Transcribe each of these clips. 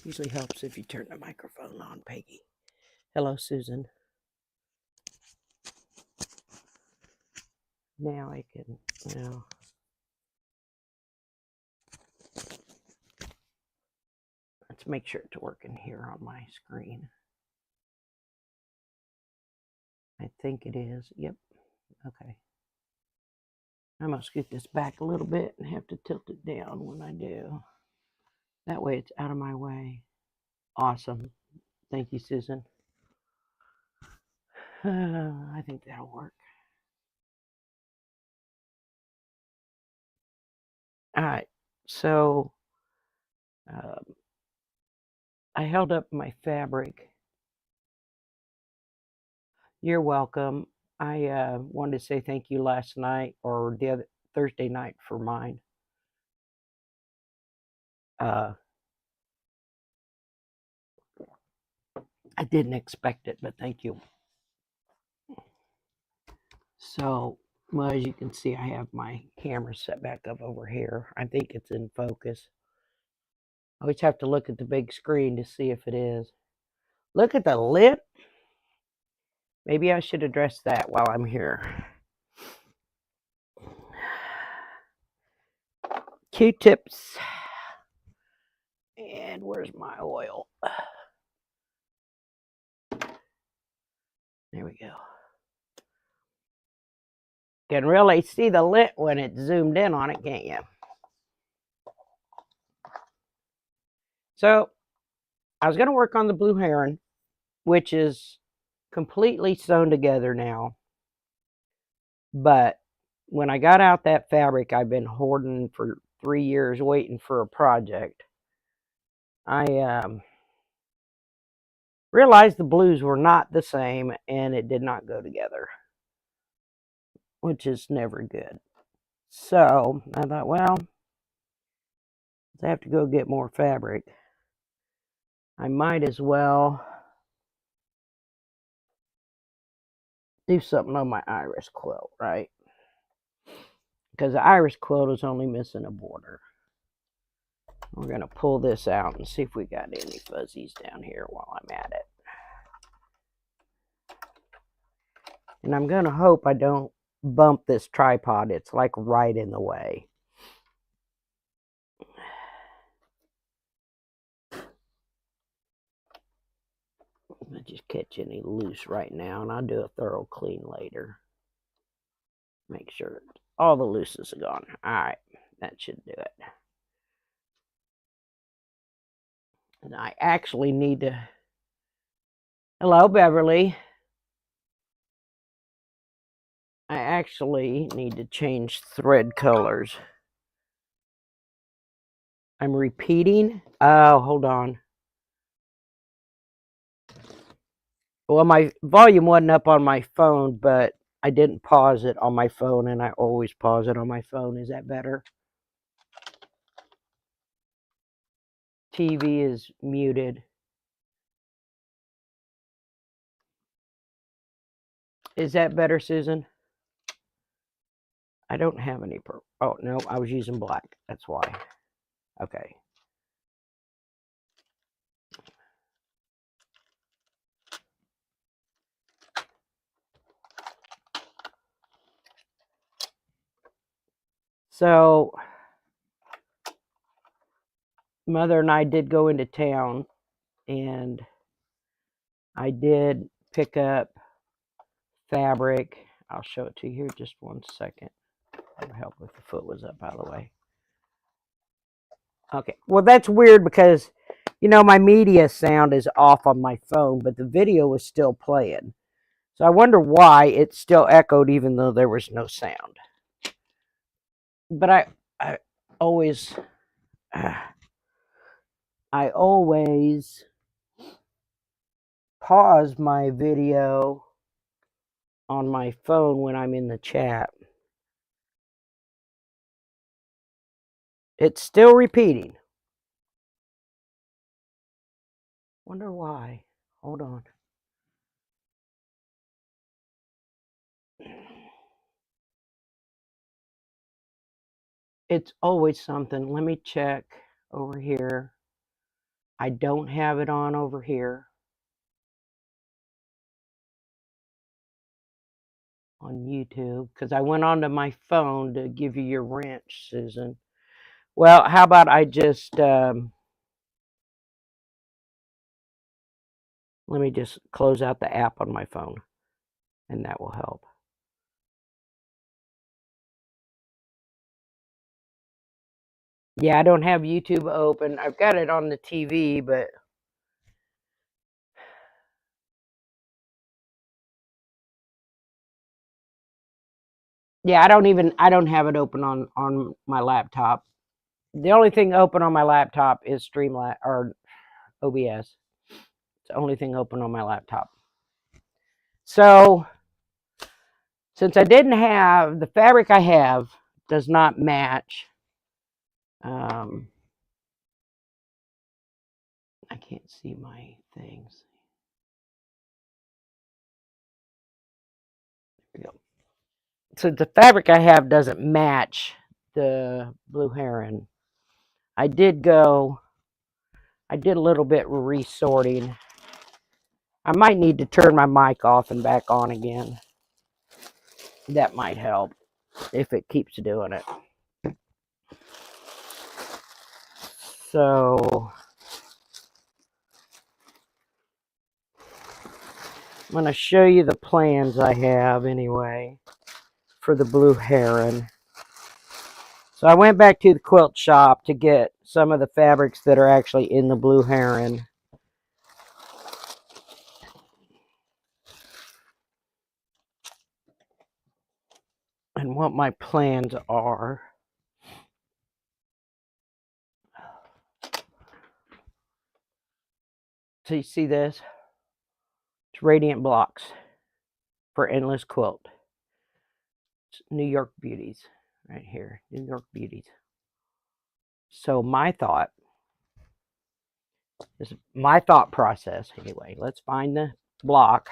Usually helps if you turn the microphone on, Peggy. Hello, Susan. Now I can, well, let's make sure it's working here on my screen. I think it is. Yep. Okay. I'm going to scoot this back a little bit and have to tilt it down when I do. That way it's out of my way. Awesome. Thank you, Susan. I think that'll work. All right. So I held up my fabric. You're welcome. I wanted to say thank you last night or the other Thursday night for mine. I didn't expect it, but thank you. So, well, as you can see, I have my camera set back up over here. I think it's in focus. I always have to look at the big screen to see if it is. Look at the lip. Maybe I should address that while I'm here. Q-tips. And where's my oil? There we go. Can really see the lint when it's zoomed in on it, can't you? So I was going to work on the blue heron, which is completely sewn together now. But when I got out that fabric I've been hoarding for 3 years waiting for a project, I realized the blues were not the same and it did not go together, which is never good. So I thought, well, I have to go get more fabric. I might as well do something on my Iris quilt, right? Because the Iris quilt is only missing a border. We're going to pull this out and see if we got any fuzzies down here while I'm at it. And I'm going to hope I don't bump this tripod. It's like right in the way. I just catch any loose right now, and I'll do a thorough clean later. Make sure all the looses are gone. All right, that should do it. And I actually need to... Hello, Beverly. I actually need to change thread colors. I'm repeating. Oh, hold on. Well, my volume wasn't up on my phone, but I didn't pause it on my phone, and I always pause it on my phone. Is that better? TV is muted. Is that better, Susan? I don't have any purple. Oh, no, I was using black. That's why. Okay. So, Mother and I did go into town, and I did pick up fabric. I'll show it to you here just 1 second. That'll help if the foot was up out of the way. Okay, well, that's weird because, you know, my media sound is off on my phone, but the video was still playing. So I wonder why it still echoed even though there was no sound. But I always pause my video on my phone when I'm in the chat. It's still repeating. Wonder why. Hold on. It's always something. Let me check over here. I don't have it on over here on YouTube because I went onto my phone to give you your wrench, Susan. Well, how about I just, let me just close out the app on my phone, and that will help. Yeah, I don't have YouTube open. I've got it on the TV, but yeah, I don't have it open on my laptop. The only thing open on my laptop is Streamlabs or OBS. It's the only thing open on my laptop. So, since I didn't have the fabric I have does not match. I can't see my things. There we go. So the fabric I have doesn't match the blue heron. I did a little bit of resorting. I might need to turn my mic off and back on again. That might help if it keeps doing it. So I'm going to show you the plans I have anyway for the blue heron. So I went back to the quilt shop to get some of the fabrics that are actually in the blue heron. And what my plans are. So you see this? It's Radiant Blocks for Endless Quilt. It's New York Beauties right here. New York Beauties. So my thought process anyway. Let's find the block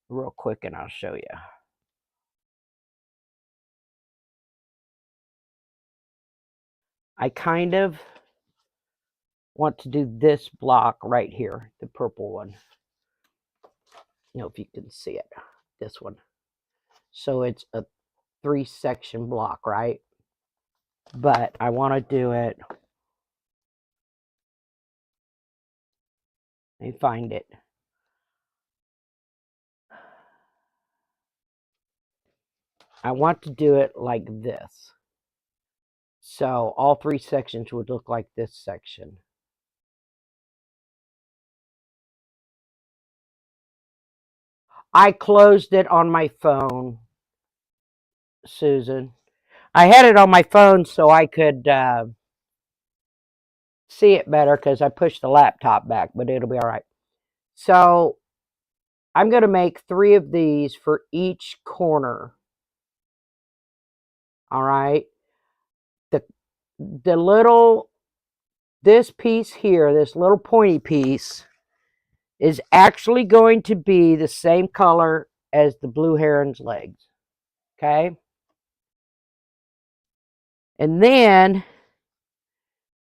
real quick and I'll show you. I kind of want to do this block right here, the purple one. You know, if you can see it, this one. So it's a 3-section block, right? But I want to do it. Let me find it. I want to do it like this. So all 3 sections would look like this section. I closed it on my phone, Susan. I had it on my phone so I could see it better because I pushed the laptop back, but it'll be all right. So I'm going to make 3 of these for each corner. All right. This piece here, this little pointy piece, is actually going to be the same color as the blue heron's legs. Okay. And then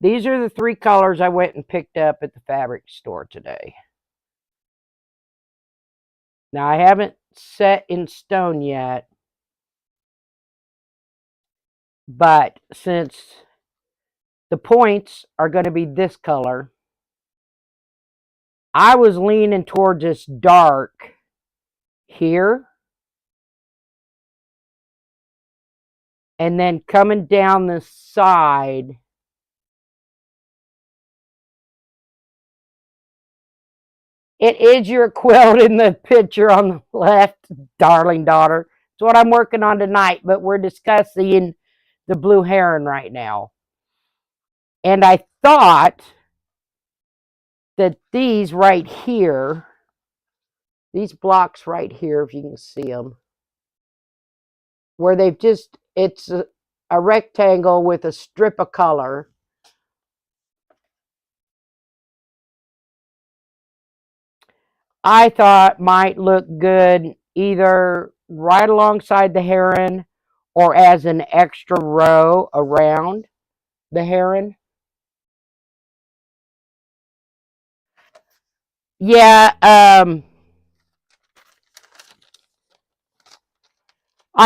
these are the 3 colors I went and picked up at the fabric store today. Now I haven't set in stone yet, but since the points are going to be this color, I was leaning towards this dark here. And then coming down the side, it is your quilt in the picture on the left, darling daughter. It's what I'm working on tonight, but we're discussing the blue heron right now. And I thought that these right here, these blocks right here, if you can see them, where they've just, it's a rectangle with a strip of color. I thought might look good either right alongside the heron or as an extra row around the heron. Yeah, I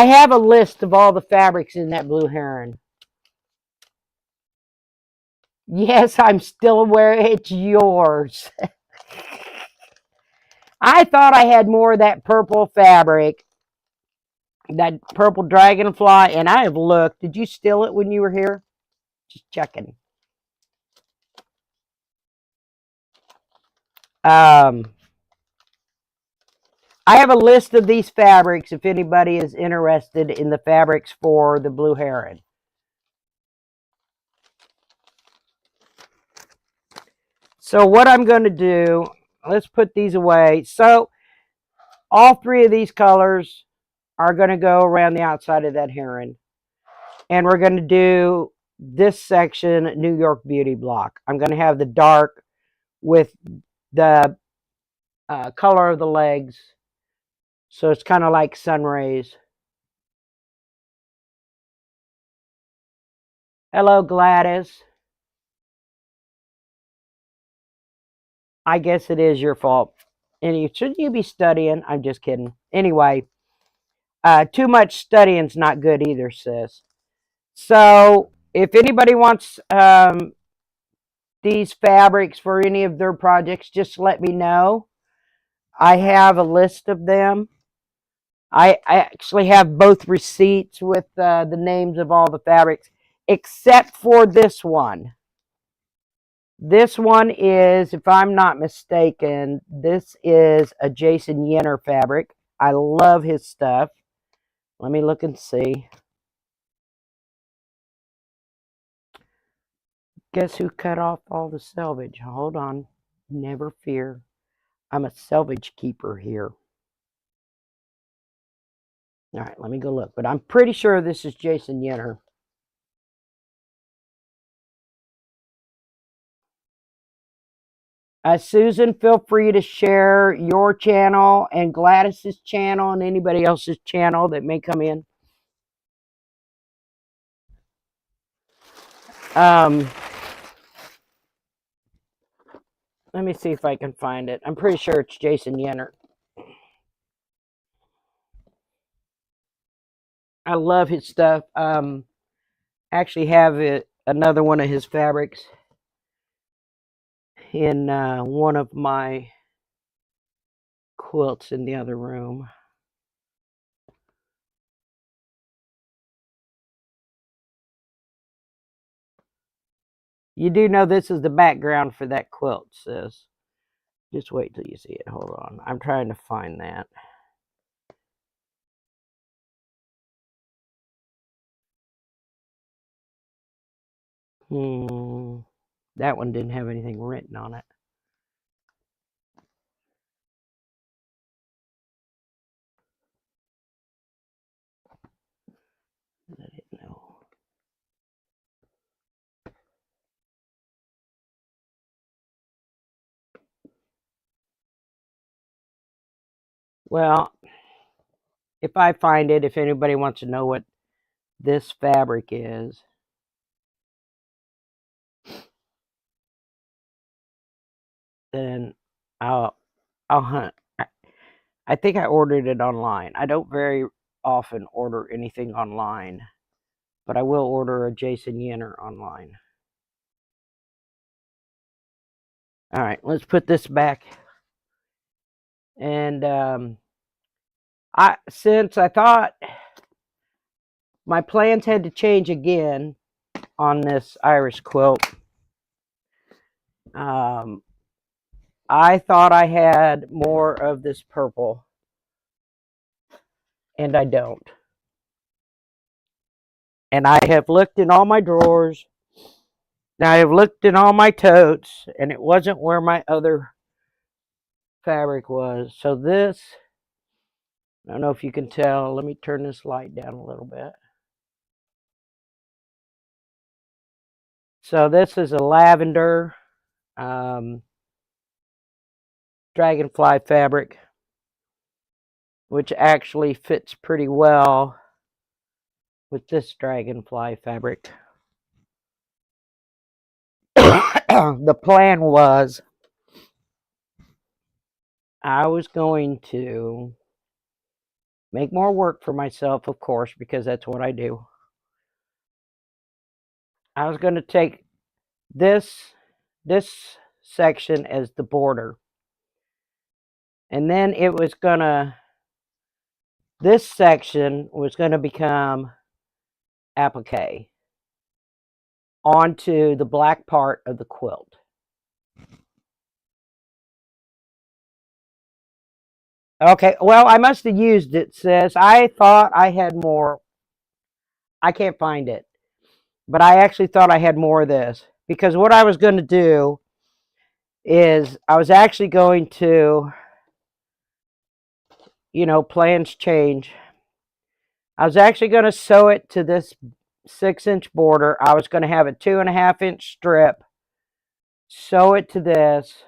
have a list of all the fabrics in that blue heron. Yes, I'm still aware it's yours. I thought I had more of that purple fabric, that purple dragonfly, and I have looked. Did you steal it when you were here? Just checking. I have a list of these fabrics if anybody is interested in the fabrics for the blue heron. So what I'm going to do, let's put these away. So all three of these colors are going to go around the outside of that heron. And we're going to do this section, New York Beauty block. I'm going to have the dark with the color of the legs. So it's kind of like sun rays. Hello, Gladys. I guess it is your fault. And shouldn't you be studying? I'm just kidding. Anyway, too much studying's not good either, sis. So if anybody wants these fabrics for any of their projects, just let me know. I have a list of them. I actually have both receipts with the names of all the fabrics, except for this one. This one is, if I'm not mistaken, this is a Jason Yenner fabric. I love his stuff. Let me look and see. Guess who cut off all the selvage? Hold on. Never fear. I'm a selvage keeper here. All right, let me go look. But I'm pretty sure this is Jason Yenner. Susan, feel free to share your channel and Gladys's channel and anybody else's channel that may come in. Let me see if I can find it. I'm pretty sure it's Jason Yenner. I love his stuff. Actually have another one of his fabrics in one of my quilts in the other room. You do know this is the background for that quilt, sis. Just wait till you see it. Hold on. I'm trying to find that. That one didn't have anything written on it. I didn't know. Well, if I find it, if anybody wants to know what this fabric is, then I'll hunt. I think I ordered it online. I don't very often order anything online, but I will order a Jason Yenner online. All right, let's put this back. And since I thought my plans had to change again on this Iris quilt, I thought I had more of this purple, and I don't. And I have looked in all my drawers, and I have looked in all my totes, and it wasn't where my other fabric was. So this, I don't know if you can tell. Let me turn this light down a little bit. So this is a lavender dragonfly fabric, which actually fits pretty well with this dragonfly fabric. The plan was I was going to make more work for myself, of course, because that's what I do. I was going to take this section as the border, and then this section was going to become applique onto the black part of the quilt. Okay, well, I must have used it, sis. I thought I had more. I can't find it. But I actually thought I had more of this. Because what I was going to do is I was actually going to, plans change. I was actually going to sew it to this 6-inch border. I was going to have a 2.5-inch strip, sew it to this,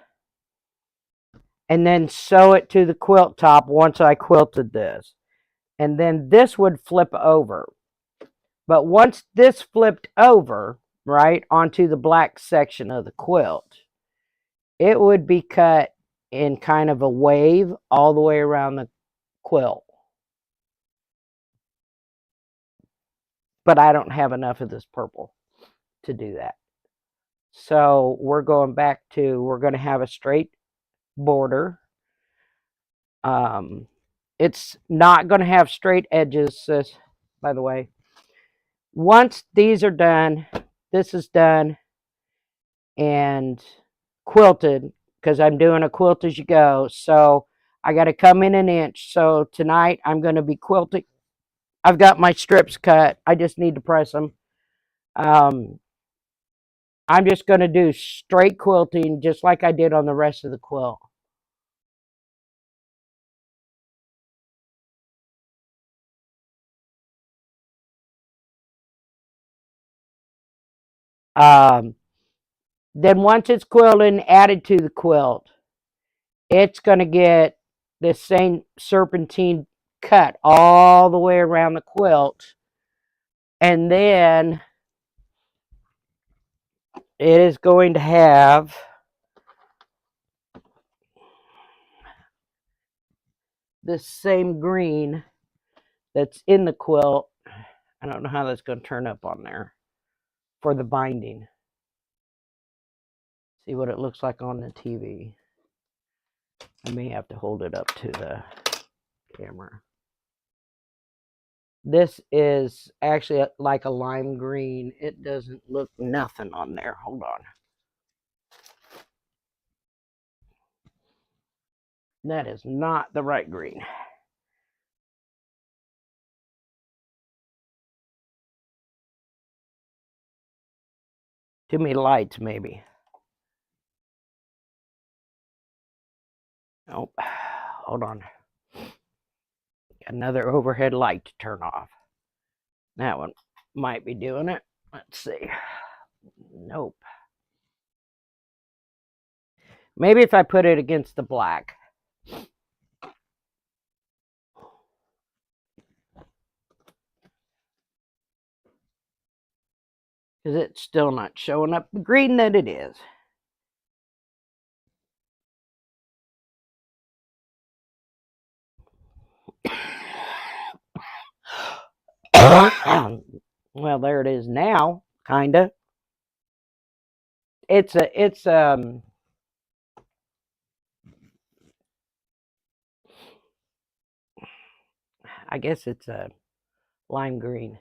and then sew it to the quilt top once I quilted this. And then this would flip over. But once this flipped over, right, onto the black section of the quilt, it would be cut in kind of a wave all the way around the quilt. But I don't have enough of this purple to do that. So we're going to have a straight border. It's not going to have straight edges, by the way. Once these are done, this is done and quilted, because I'm doing a quilt as you go. So I got to come in an inch. So tonight I'm going to be quilting. I've got my strips cut. I just need to press them. I'm just going to do straight quilting just like I did on the rest of the quilt. Then once it's quilted and added to the quilt, it's going to get this same serpentine cut all the way around the quilt. And then it is going to have this same green that's in the quilt. I don't know how that's going to turn up on there for the binding. See what it looks like on the TV. I may have to hold it up to the camera. This is actually like a lime green. It doesn't look nothing on there. Hold on. That is not the right green. Too many lights, maybe. Oh, hold on. Another overhead light to turn off. That one might be doing it. Let's see. Nope. Maybe if I put it against the black. Because it's still not showing up the green that it is. Well, there it is now, kinda. I guess it's a lime green.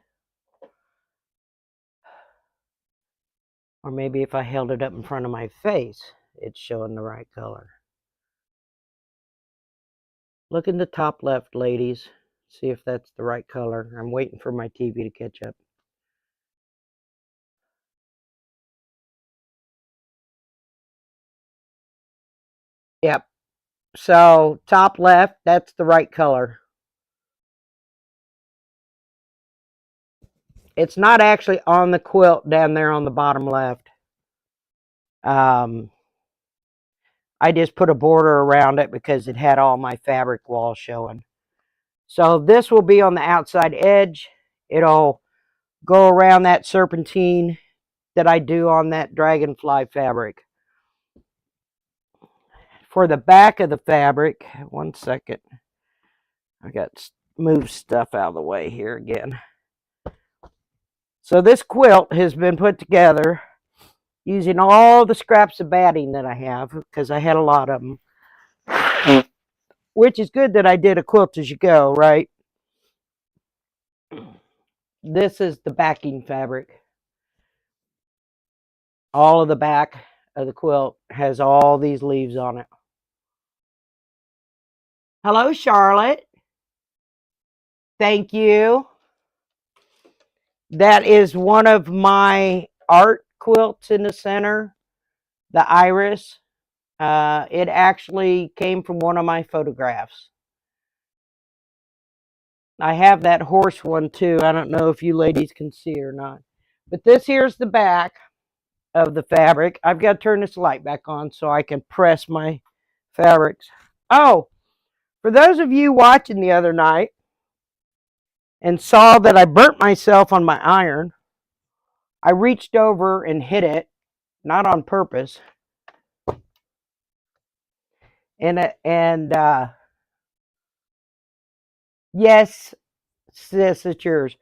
Or maybe if I held it up in front of my face, it's showing the right color. Look in the top left, ladies. See if that's the right color. I'm waiting for my TV to catch up. Yep. So top left, that's the right color. It's not actually on the quilt down there on the bottom left. I just put a border around it because it had all my fabric wall showing. So this will be on the outside edge. It'll go around that serpentine that I do on that dragonfly fabric. for the back of the fabric, 1 second. I got to move stuff out of the way here again. So this quilt has been put together using all the scraps of batting that I have, because I had a lot of them. Which is good that I did a quilt as you go, right? This is the backing fabric. All of the back of the quilt has all these leaves on it. Hello, Charlotte. Thank you. That is one of my art quilts in the center, the Iris. It actually came from one of my photographs. I have that horse one too. I don't know if you ladies can see or not. But this here's the back of the fabric. I've got to turn this light back on so I can press my fabrics. Oh, for those of you watching the other night and saw that I burnt myself on my iron, I reached over and hit it, not on purpose. Yes, sis, it's yours.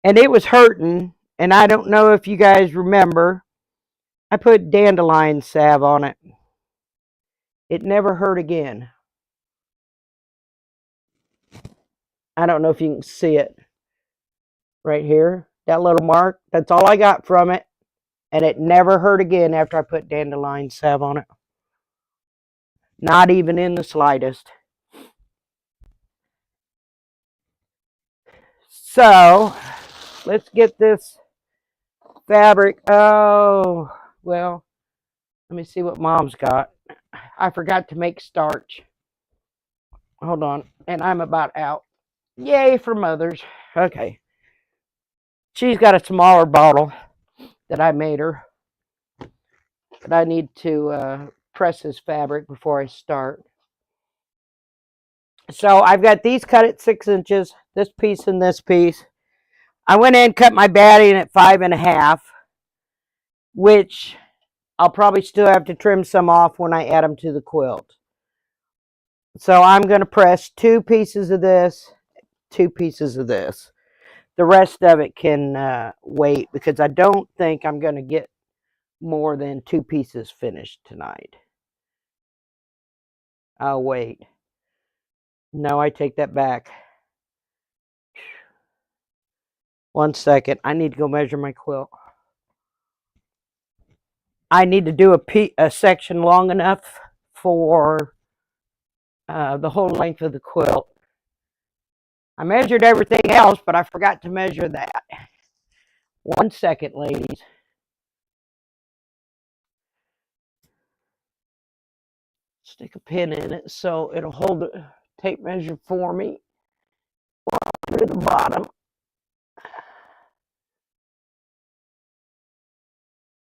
And it was hurting, and I don't know if you guys remember, I put dandelion salve on it. It never hurt again. I don't know if you can see it right here. That little mark, that's all I got from it. And it never hurt again after I put dandelion salve on it. Not even in the slightest. So, let's get this fabric. Oh, well, let me see what Mom's got. I forgot to make starch. Hold on. And I'm about out. Yay for mothers. Okay. She's got a smaller bottle that I made her. But I need to press this fabric before I start. So I've got these cut at 6 inches, this piece and this piece. I went in and cut my batting at 5.5, which I'll probably still have to trim some off when I add them to the quilt. So I'm going to press 2 pieces of this, 2 pieces of this. The rest of it can wait, because I don't think I'm going to get more than 2 pieces finished tonight. Oh, wait. No, I take that back. 1 second. I need to go measure my quilt. I need to do a section long enough for the whole length of the quilt. I measured everything else, but I forgot to measure that. 1 second, ladies. Stick a pin in it so it'll hold the tape measure for me. To the bottom.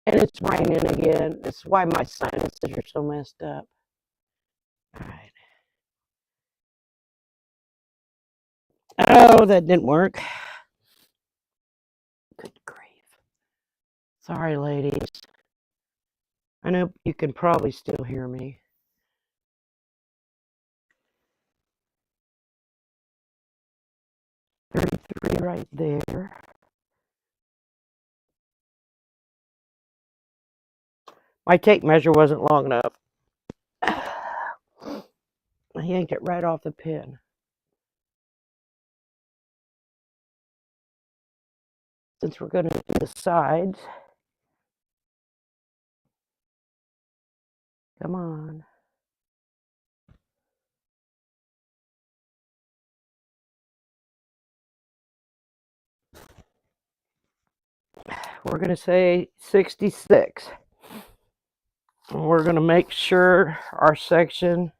And it's raining again. That's why my sinuses are so messed up. All right. Oh, that didn't work. Good grief. Sorry, ladies. I know you can probably still hear me. .33 right there. My tape measure wasn't long enough. I yanked it right off the pin. Since we're going to do the sides, come on. We're going to say 66. And we're going to make sure our section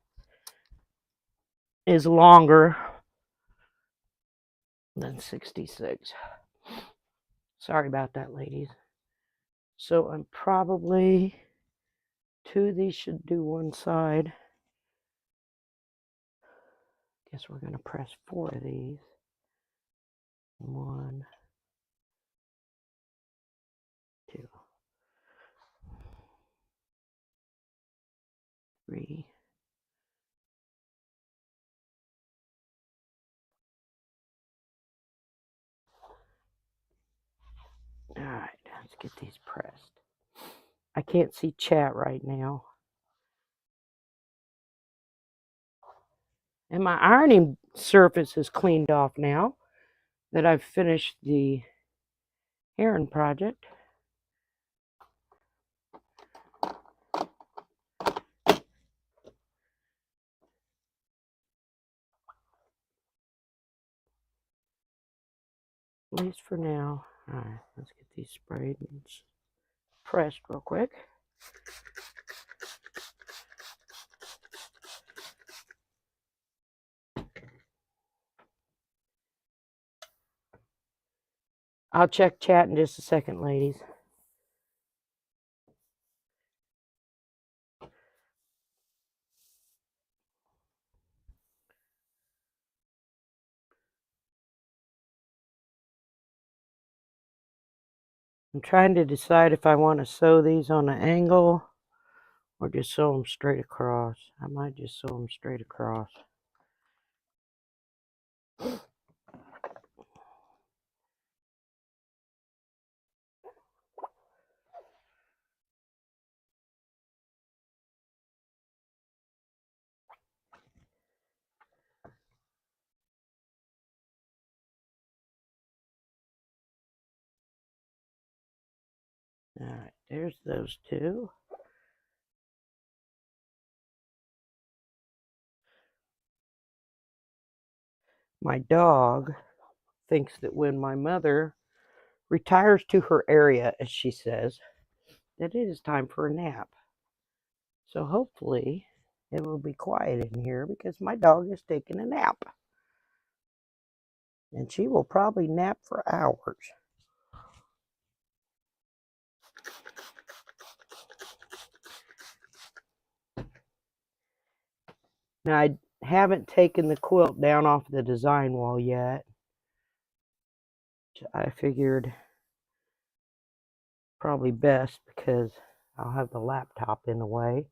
is longer than 66. Sorry about that, ladies. So I'm probably 2 of these should do one side. Guess we're going to press 4 of these. 1, 2. 3. All right, let's get these pressed. I can't see chat right now. And my ironing surface is cleaned off now that I've finished the heron project. At least for now. All right, let's get these sprayed and pressed real quick. I'll check chat in just a second, ladies. I'm trying to decide if I want to sew these on an angle or just sew them straight across. I might just sew them straight across. All right, there's those two. My dog thinks that when my mother retires to her area, as she says, that it is time for a nap. So hopefully it will be quiet in here because my dog is taking a nap. And she will probably nap for hours. Now, I haven't taken the quilt down off the design wall yet. I figured probably best because I'll have the laptop in the way.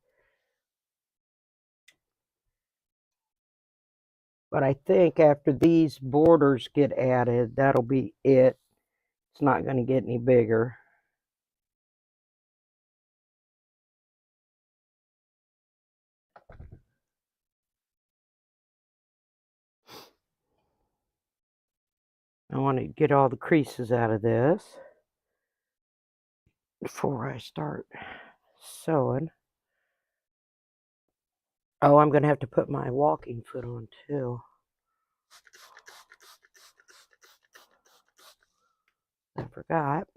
But I think after these borders get added, that'll be it. It's not going to get any bigger. I want to get all the creases out of this before I start sewing. Oh, I'm going to have to put my walking foot on too. I forgot.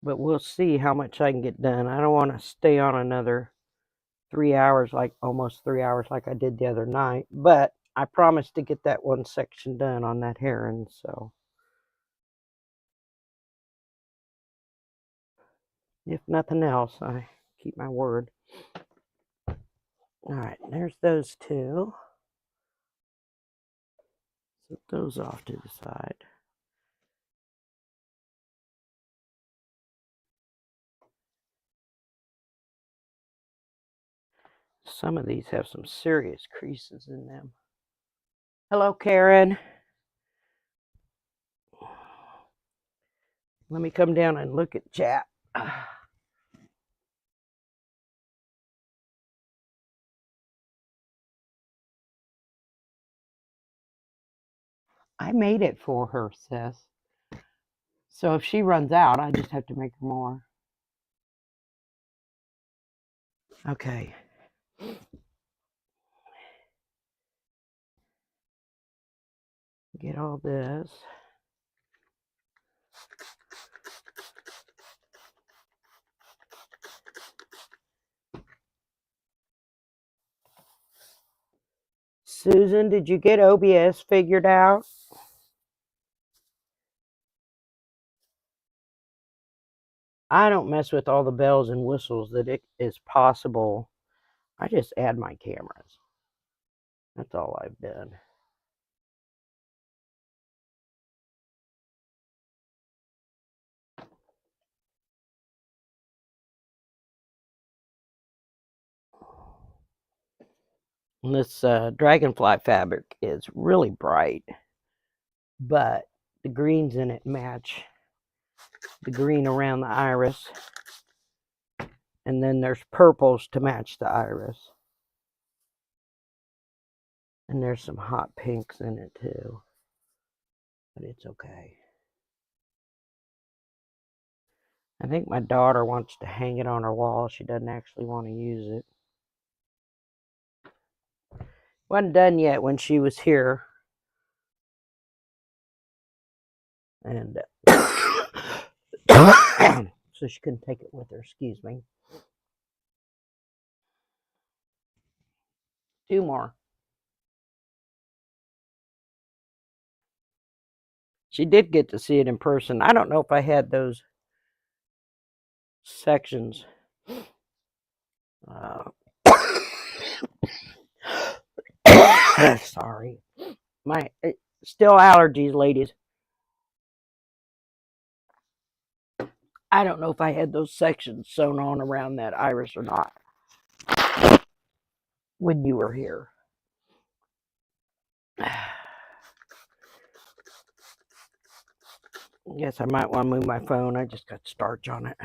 But we'll see how much I can get done. I don't want to stay on another 3 hours, almost 3 hours like I did the other night. But I promised to get that one section done on that heron, so. If nothing else, I keep my word. All right, there's those two. Set those off to the side. Some of these have some serious creases in them. Hello, Karen. Let me come down and look at chat. I made it for her, sis. So if she runs out, I just have to make her more. Okay. Get all this. Susan, did you get OBS figured out? I don't mess with all the bells and whistles that it is possible. I just add my cameras. That's all I've done. And this dragonfly fabric is really bright, but the greens in it match the green around the iris, and then there's purples to match the iris, and there's some hot pinks in it too, but it's okay. I think my daughter wants to hang it on her wall. She doesn't actually want to use it. Wasn't done yet when she was here, and so she couldn't take it with her. Excuse me. 2 more. She did get to see it in person. I don't know if I had those sections. Sorry. My still allergies, ladies. I don't know if I had those sections sewn on around that iris or not when you were here. Guess I might want to move my phone. I just got starch on it.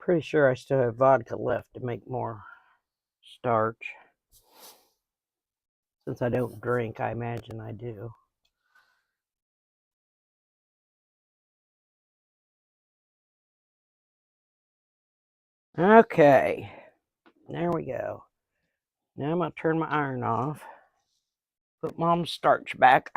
Pretty sure I still have vodka left to make more starch. Since I don't drink, I imagine I do. Okay, there we go. Now I'm going to turn my iron off. Put Mom's starch back.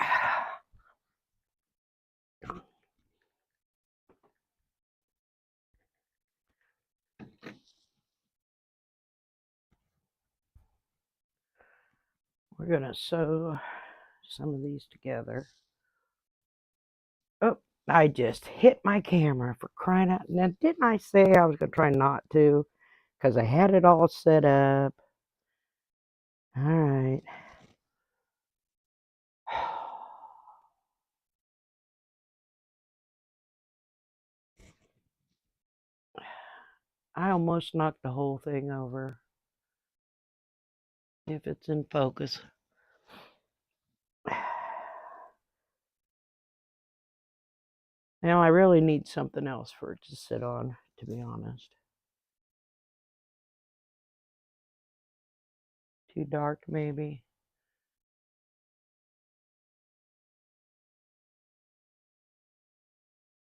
We're going to sew some of these together. Oh, I just hit my camera, for crying out. Now, didn't I say I was going to try not to? Because I had it all set up. All right. I almost knocked the whole thing over. If it's in focus. Now I really need something else for it to sit on, to be honest. Too dark, maybe.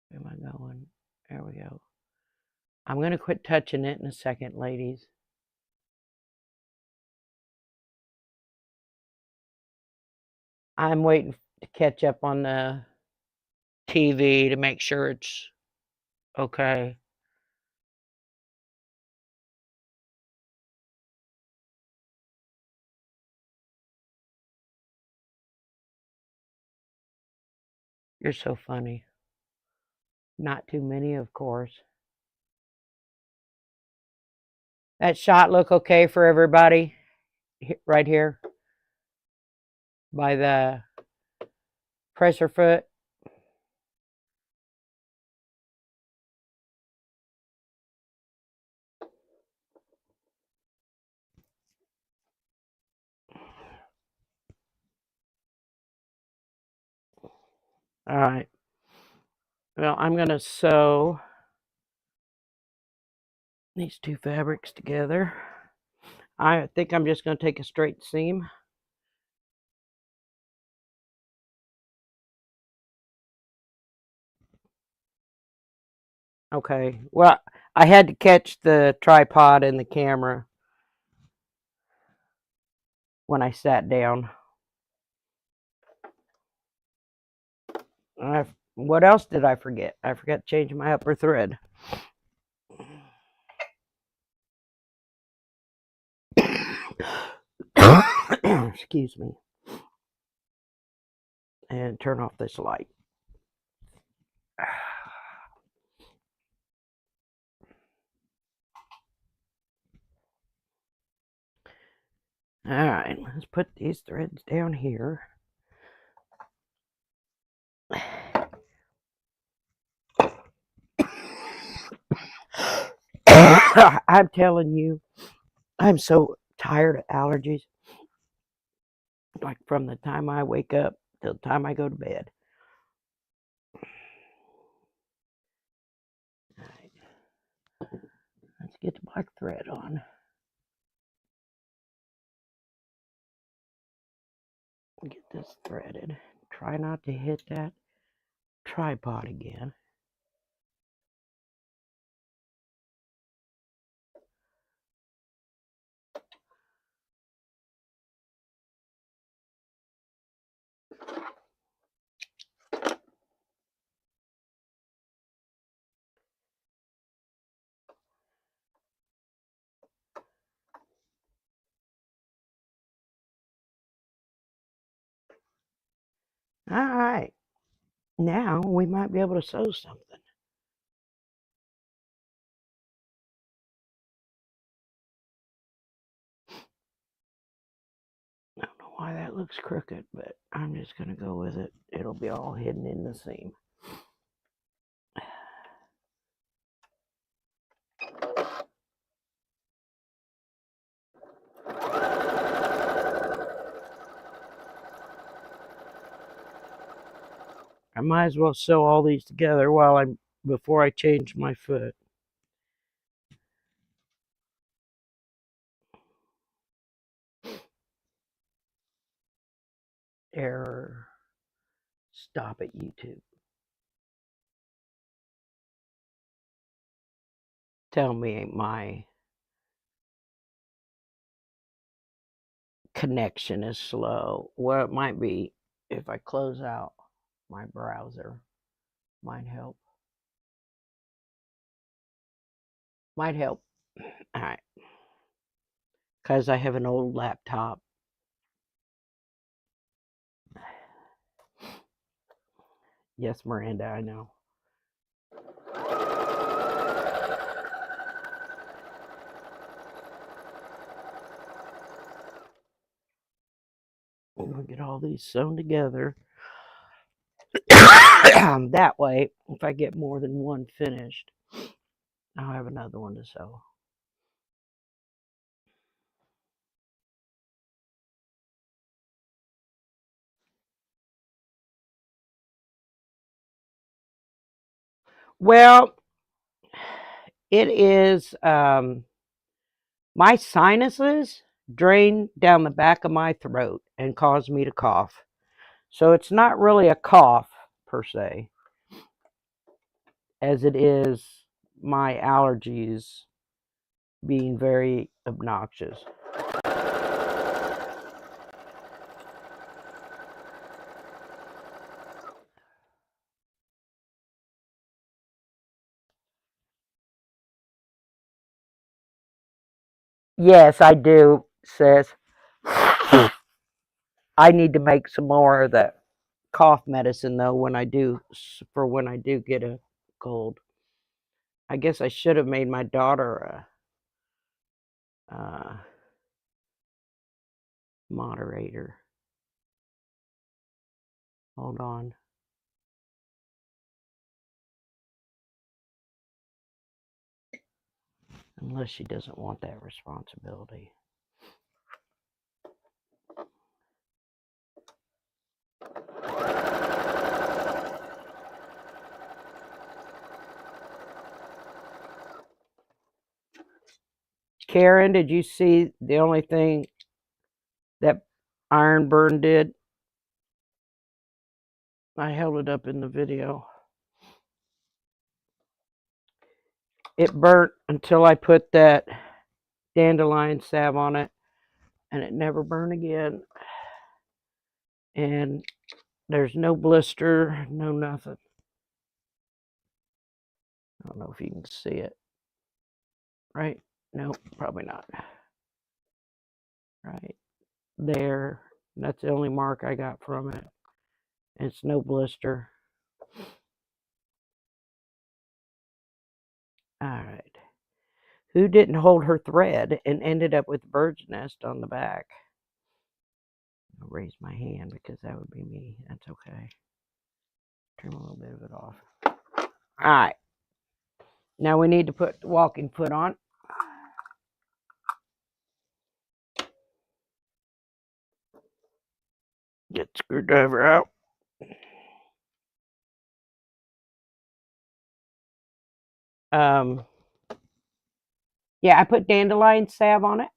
Where am I going? There we go. I'm going to quit touching it in a second, ladies. I'm waiting to catch up on the TV to make sure it's okay. You're so funny. Not too many, of course. That shot look okay for everybody? Right here by the presser foot. All right. Well, I'm going to sew these two fabrics together. I think I'm just going to take a straight seam. Okay. Well, I had to catch the tripod and the camera when I sat down. What else did I forget? I forgot to change my upper thread. Excuse me. And turn off this light. All right, let's put these threads down here. I'm telling you, I'm so tired of allergies. Like from the time I wake up till the time I go to bed. All right. Let's get the black thread on. Get this threaded. Try not to hit that tripod again. All right. Now we might be able to sew something. I don't know why that looks crooked, but I'm just going to go with it. It'll be all hidden in the seam. I might as well sew all these together before I change my foot. Error. Stop it, YouTube. Tell me my connection is slow. Well, it might be if I close out my browser. Might help. Might help. All right. Because I have an old laptop. Yes, Miranda, I know. I'm going to get all these sewn together. That way, if I get more than one finished, I'll have another one to sew. Well, it is my sinuses drain down the back of my throat and cause me to cough. So it's not really a cough per se, as it is my allergies being very obnoxious. Yes, I do, sis. I need to make some more of that cough medicine though when I do get a cold. I guess I should have made my daughter a moderator. Hold on. Unless she doesn't want that responsibility. Karen, did you see the only thing that Ironburn did? I held it up in the video. it burnt until I put that dandelion salve on it, and it never burned again. And there's no blister, no nothing. I don't know if you can see it. Right? No, probably not. Right there. That's the only mark I got from it. It's no blister. All right. Who didn't hold her thread and ended up with a bird's nest on the back? I'll raise my hand because that would be me. That's okay. Trim a little bit of it off. All right. Now we need to put the walking foot on. Get the screwdriver out. Yeah, I put dandelion salve on it.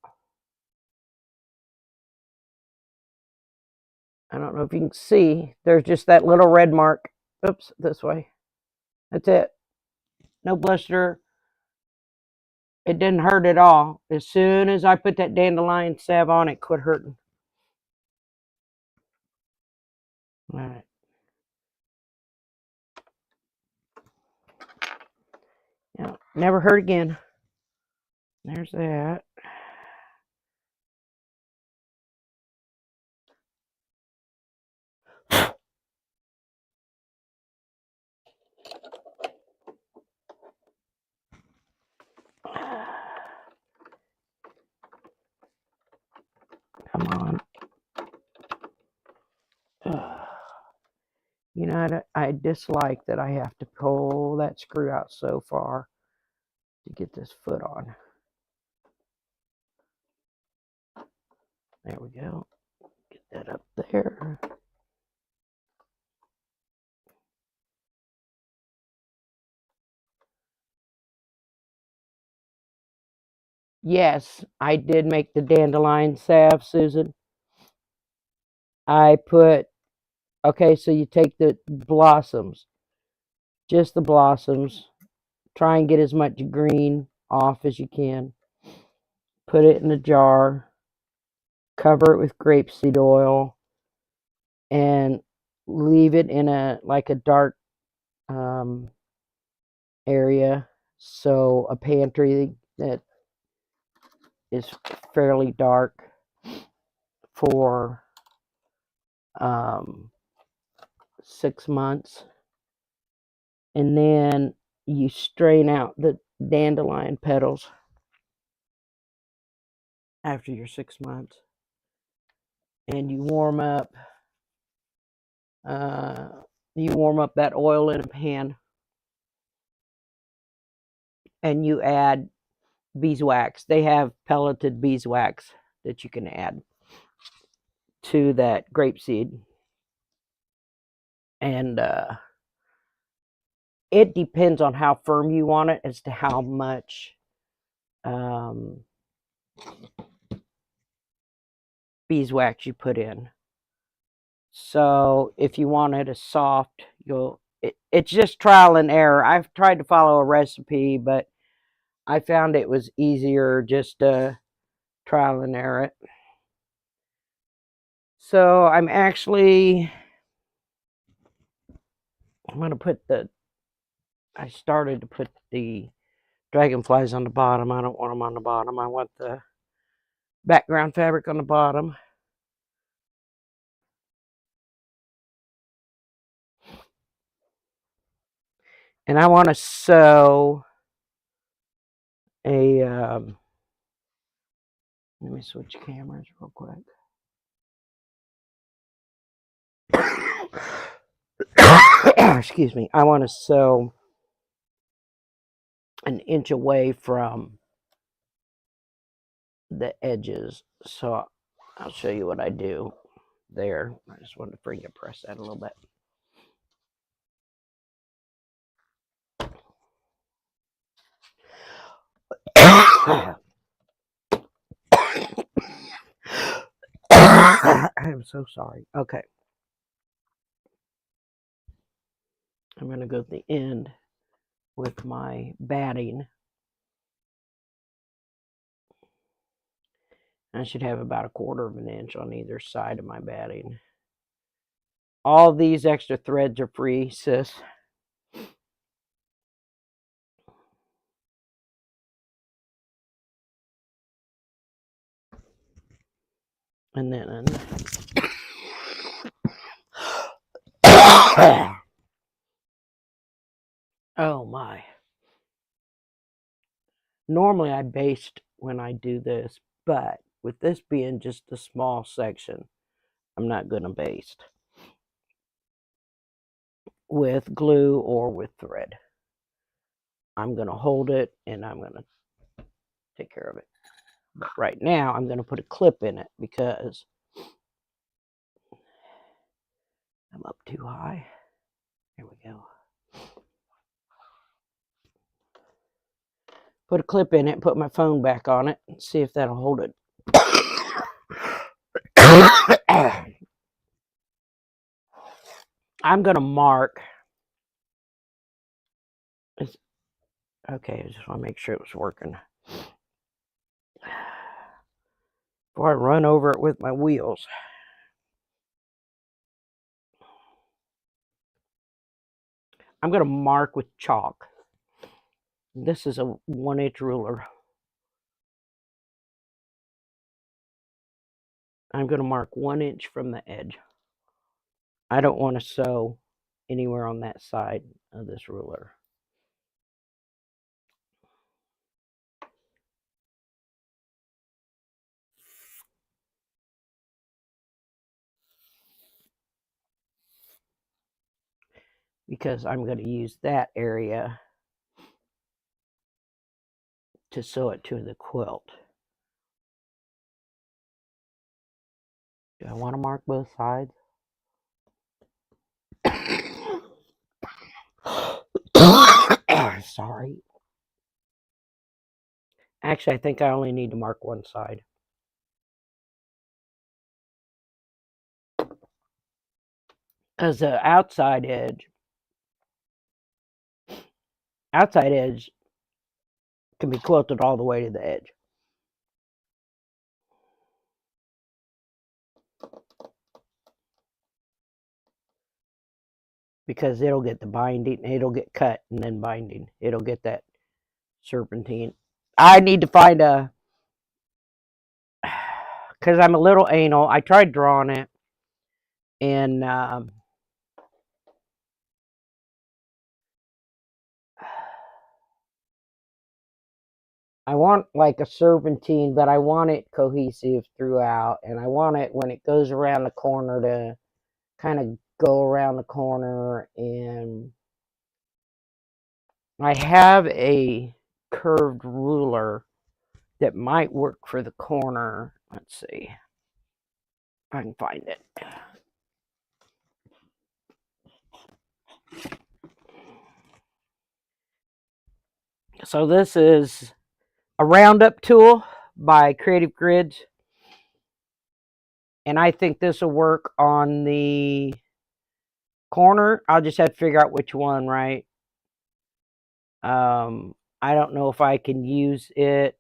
I don't know if you can see. There's just that little red mark. Oops, this way. That's it. No blister. It didn't hurt at all. As soon as I put that dandelion salve on, it quit hurting. All right. Yeah, never hurt again. There's that. Come on. You know, I dislike that I have to pull that screw out so far to get this foot on. There we go. Get that up there. Yes, I did make the dandelion salve, Susan. I put, okay, so you take the blossoms, just the blossoms. Try and get as much green off as you can. Put it in a jar. Cover it with grapeseed oil. And leave it in a dark area. So a pantry that is fairly dark for 6 months. And then you strain out the dandelion petals after your 6 months. And you warm up that oil in a pan. And you add beeswax. They have pelleted beeswax that you can add to that grapeseed. And it depends on how firm you want it as to how much beeswax you put in. So if you want it as soft, it's just trial and error. I've tried to follow a recipe, but I found it was easier just to trial and error it. So I'm going to put I started to put the dragonflies on the bottom. I don't want them on the bottom. I want the background fabric on the bottom. And I want to sew a, let me switch cameras real quick. Excuse me. I want to sew an inch away from the edges. So I'll show you what I do there. I just wanted to bring it, press that a little bit. I'm so sorry. Okay. I'm going to go to the end with my batting. I should have about 1/4 of an inch on either side of my batting. All these extra threads are free, sis. And then oh my. Normally I baste when I do this, but with this being just a small section, I'm not going to baste with glue or with thread. I'm going to hold it and I'm going to take care of it. But right now I'm going to put a clip in it because I'm up too high. There we go. Put a clip in it, put my phone back on it, and see if that'll hold it. I'm going to mark. Okay, I just want to make sure it was working. Before I run over it with my wheels. I'm going to mark with chalk. This is a 1-inch ruler. I'm going to mark 1 inch from the edge. I don't want to sew anywhere on that side of this ruler. Because I'm going to use that area to sew it to the quilt. Do I want to mark both sides? Sorry. Actually, I think I only need to mark one side. Because the outside edge can be quilted all the way to the edge. Because it'll get the binding, it'll get cut and then binding. It'll get that serpentine. I need to find a, because I'm a little anal. I tried drawing it, and I want like a serpentine, but I want it cohesive throughout, and I want it when it goes around the corner to kind of go around the corner. And I have a curved ruler that might work for the corner. Let's see if I can find it. So this is a roundup tool by Creative Grids, and I think this will work on the corner. I'll just have to figure out which one, right? I don't know if I can use it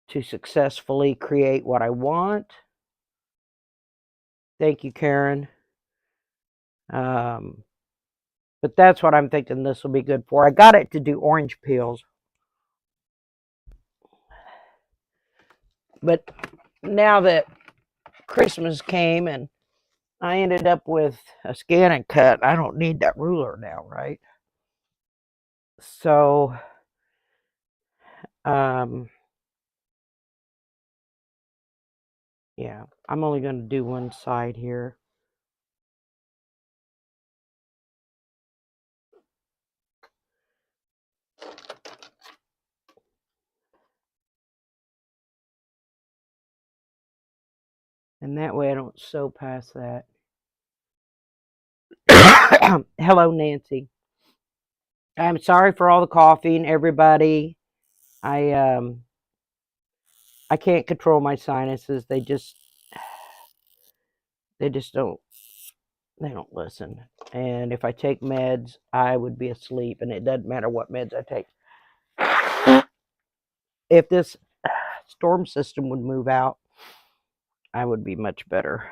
to successfully create what I want. Thank you, Karen. But that's what I'm thinking this will be good for. I got it to do orange peels. But now that Christmas came and I ended up with a scan and cut, I don't need that ruler now, right? So, yeah, I'm only going to do one side here. And that way I don't sew past that. Hello, Nancy. I'm sorry for all the coughing, everybody. I can't control my sinuses. They don't listen. And if I take meds, I would be asleep, and it doesn't matter what meds I take. If this storm system would move out, I would be much better.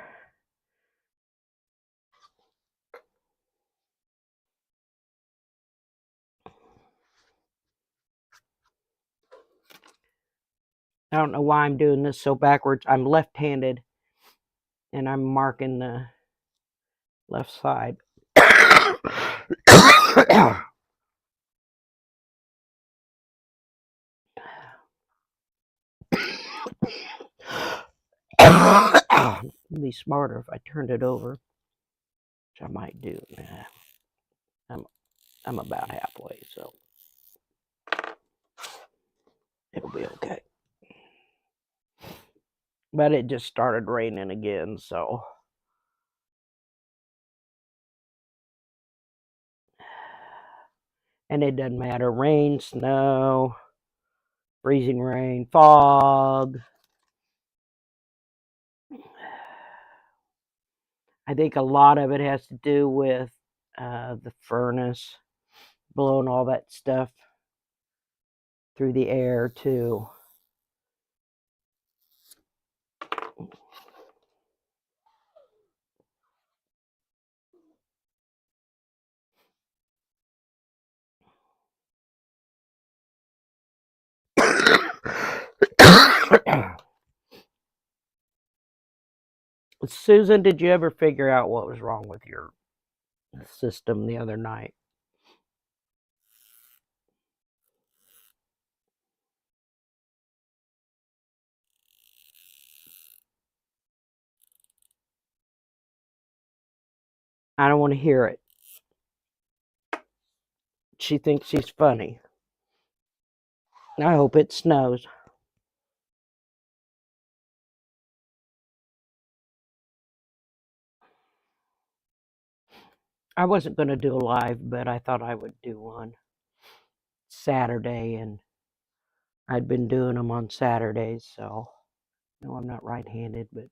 I don't know why I'm doing this so backwards. I'm left-handed, and I'm marking the left side. It'd be smarter if I turned it over, which I might do. I'm about halfway, so it'll be okay. But it just started raining again, so and it doesn't matter. Rain, snow, freezing rain, fog. I think a lot of it has to do with the furnace blowing all that stuff through the air too. Susan, did you ever figure out what was wrong with your system the other night? I don't want to hear it. She thinks she's funny. I hope it snows. I wasn't going to do a live, but I thought I would do one Saturday, and I'd been doing them on Saturdays, so no, I'm not right-handed, but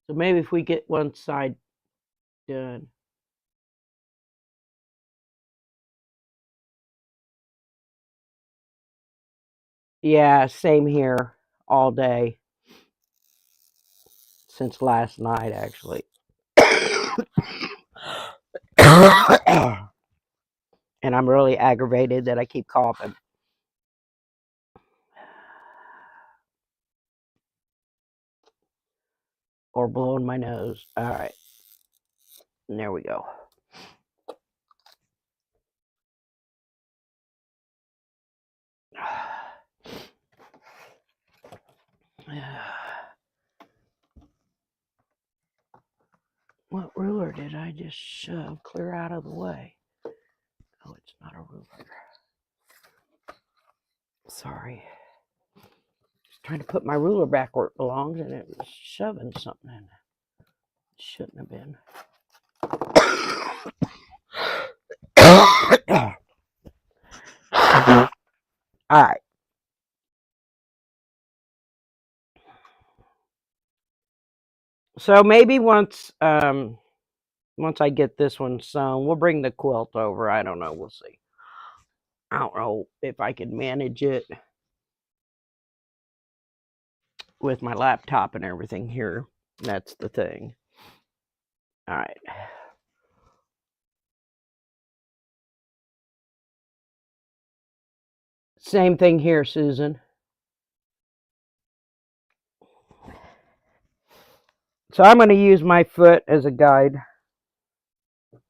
so maybe if we get one side done. Yeah, same here all day since last night, actually. And I'm really aggravated that I keep coughing. Or blowing my nose. All right. And there we go. What ruler did I just shove clear out of the way? Oh, it's not a ruler. Sorry. Just trying to put my ruler back where it belongs, and it was shoving something in. It shouldn't have been. All right. So maybe once I get this one sewn, we'll bring the quilt over. I don't know. We'll see. I don't know if I can manage it with my laptop and everything here. That's the thing. All right. Same thing here, Susan. So I'm going to use my foot as a guide.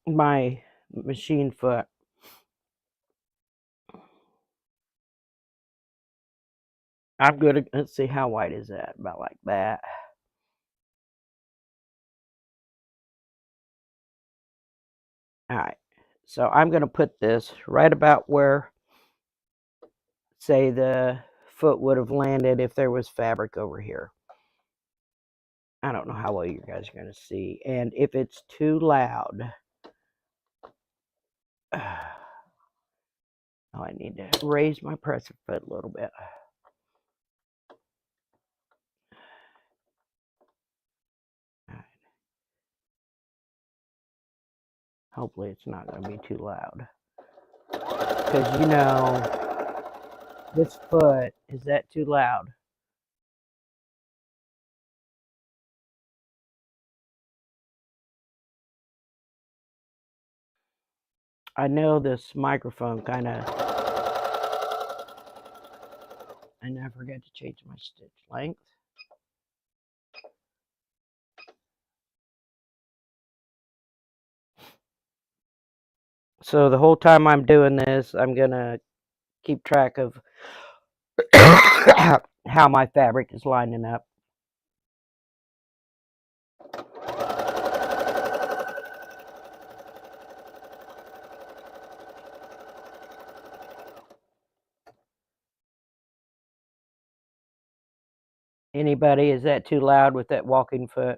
My machine foot. I'm good at, let's see, how wide is that? About like that. All right. So I'm going to put this right about where, say, the foot would have landed if there was fabric over here. I don't know how well you guys are going to see. And if it's too loud, Oh, I need to raise my presser foot a little bit. Hopefully it's not going to be too loud. Because, you know, this foot, is that too loud? I know this microphone kind of, and I forgot to change my stitch length. So the whole time I'm doing this, I'm going to keep track of how my fabric is lining up. Anybody, is that too loud with that walking foot?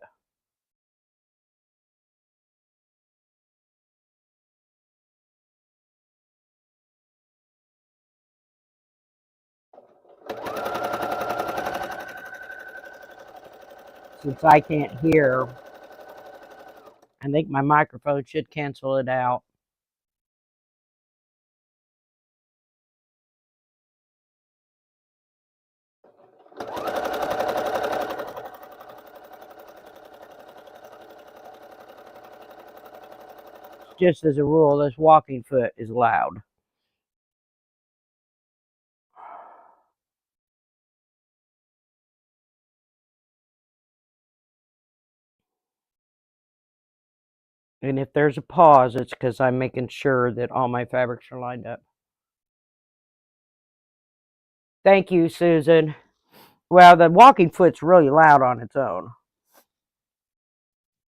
Since I can't hear, I think my microphone should cancel it out. Just as a rule, this walking foot is loud. And if there's a pause, it's because I'm making sure that all my fabrics are lined up. Thank you, Susan. Well, the walking foot's really loud on its own.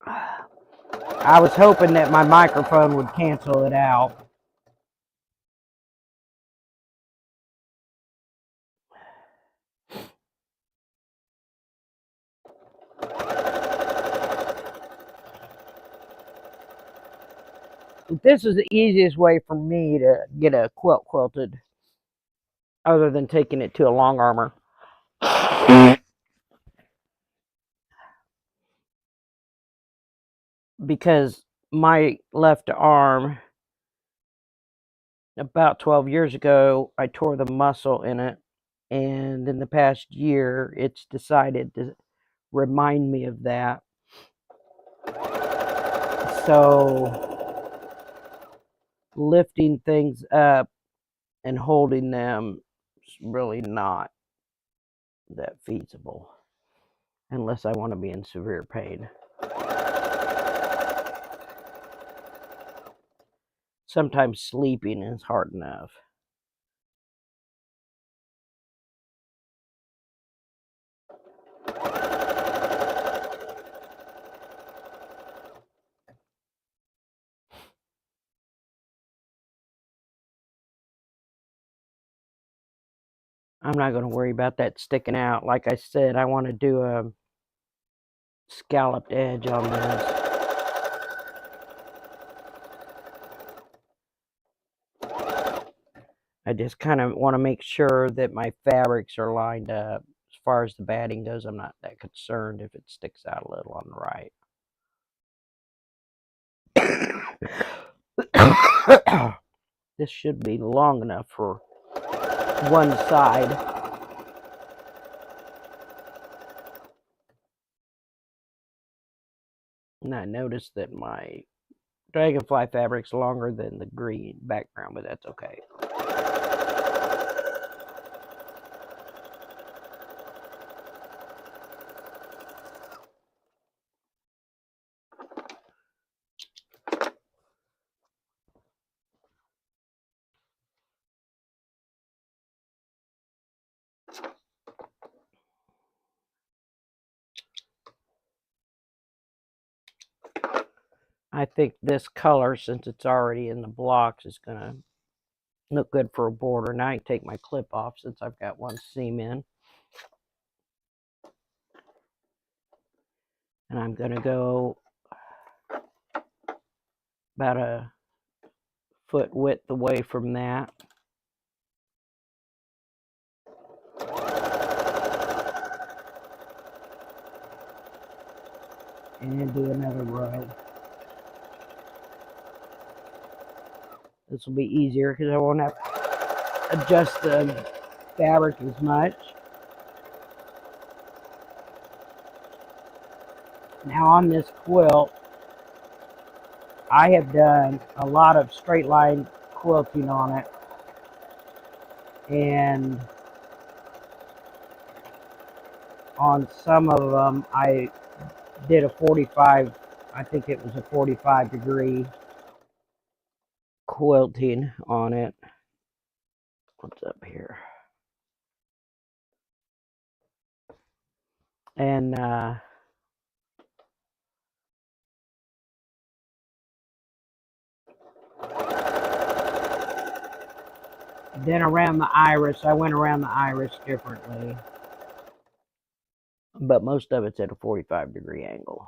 I was hoping that my microphone would cancel it out. This is the easiest way for me to get a quilt quilted, other than taking it to a long armor. Because my left arm, about 12 years ago, I tore the muscle in it. And in the past year, it's decided to remind me of that. So lifting things up and holding them is really not that feasible unless I want to be in severe pain. Sometimes sleeping is hard enough. I'm not going to worry about that sticking out. Like I said, I want to do a scalloped edge on this. I just kind of want to make sure that my fabrics are lined up. As far as the batting goes, I'm not that concerned if it sticks out a little on the right. This should be long enough for one side. And I noticed that my dragonfly fabric's longer than the green background, but that's okay. I think this color, since it's already in the blocks, is going to look good for a border. Now I can take my clip off since I've got one seam in. And I'm going to go about a foot width away from that. and do another row. This will be easier because I won't have to adjust the fabric as much. Now on this quilt, I have done a lot of straight line quilting on it, and on some of them I did a 45, I think it was a 45-degree quilting on it. What's up here? And then around the iris, I went around the iris differently. But most of it's at a 45-degree angle.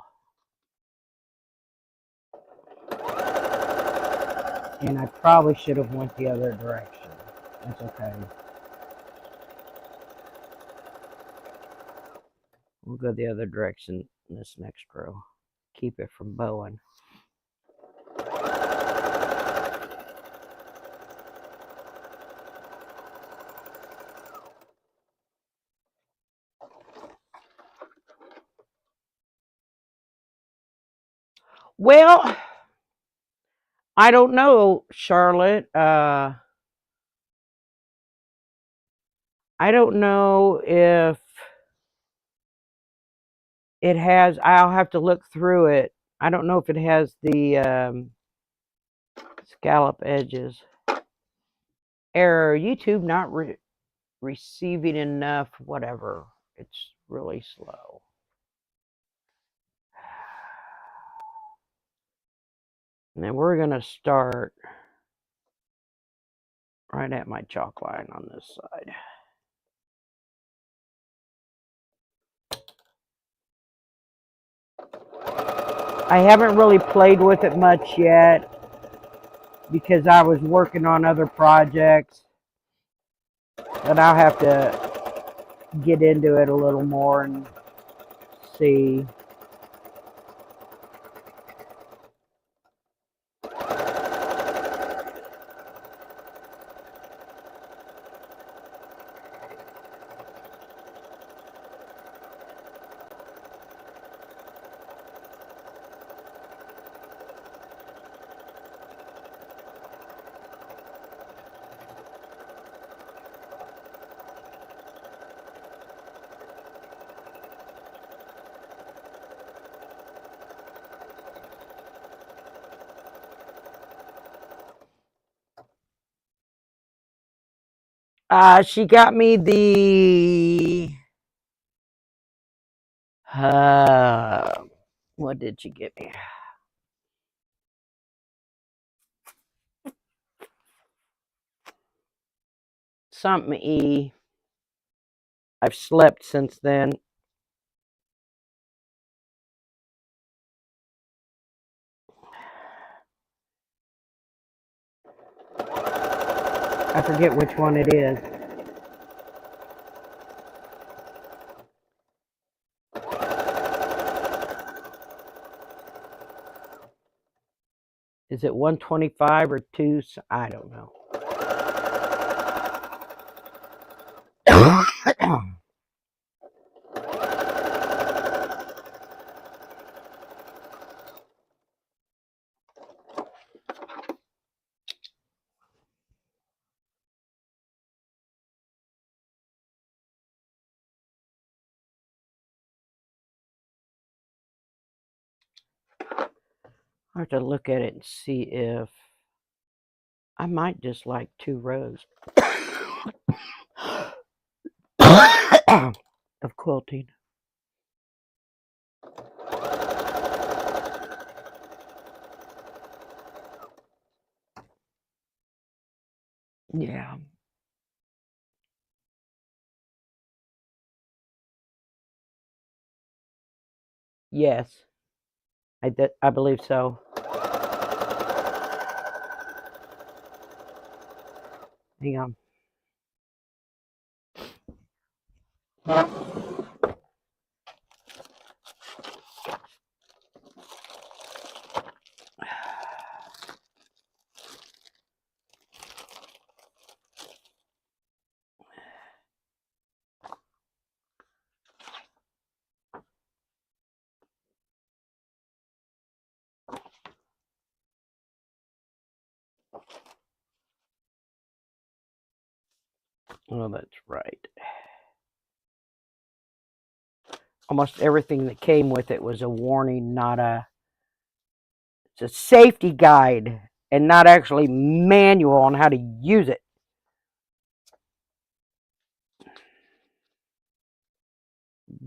And I probably should have went the other direction. That's okay. We'll go the other direction in this next row. Keep it from bowing. Well, I don't know, Charlotte. I don't know if it has, I'll have to look through it. I don't know if it has the scallop edges. Error, YouTube not receiving enough, whatever. It's really slow. And then we're going to start right at my chalk line on this side. I haven't really played with it much yet because I was working on other projects, but I'll have to get into it a little more and see. She got me the, what did she get me? Something E. I've slept since then. I forget which one it is. Is it 125 or 2? I don't know. I have to look at it and see if I might just like 2 rows of quilting. Yeah. Yes. I believe so. Hang on. Oh, that's right. Almost everything that came with it was a warning, not a. It's a safety guide and not actually manual on how to use it.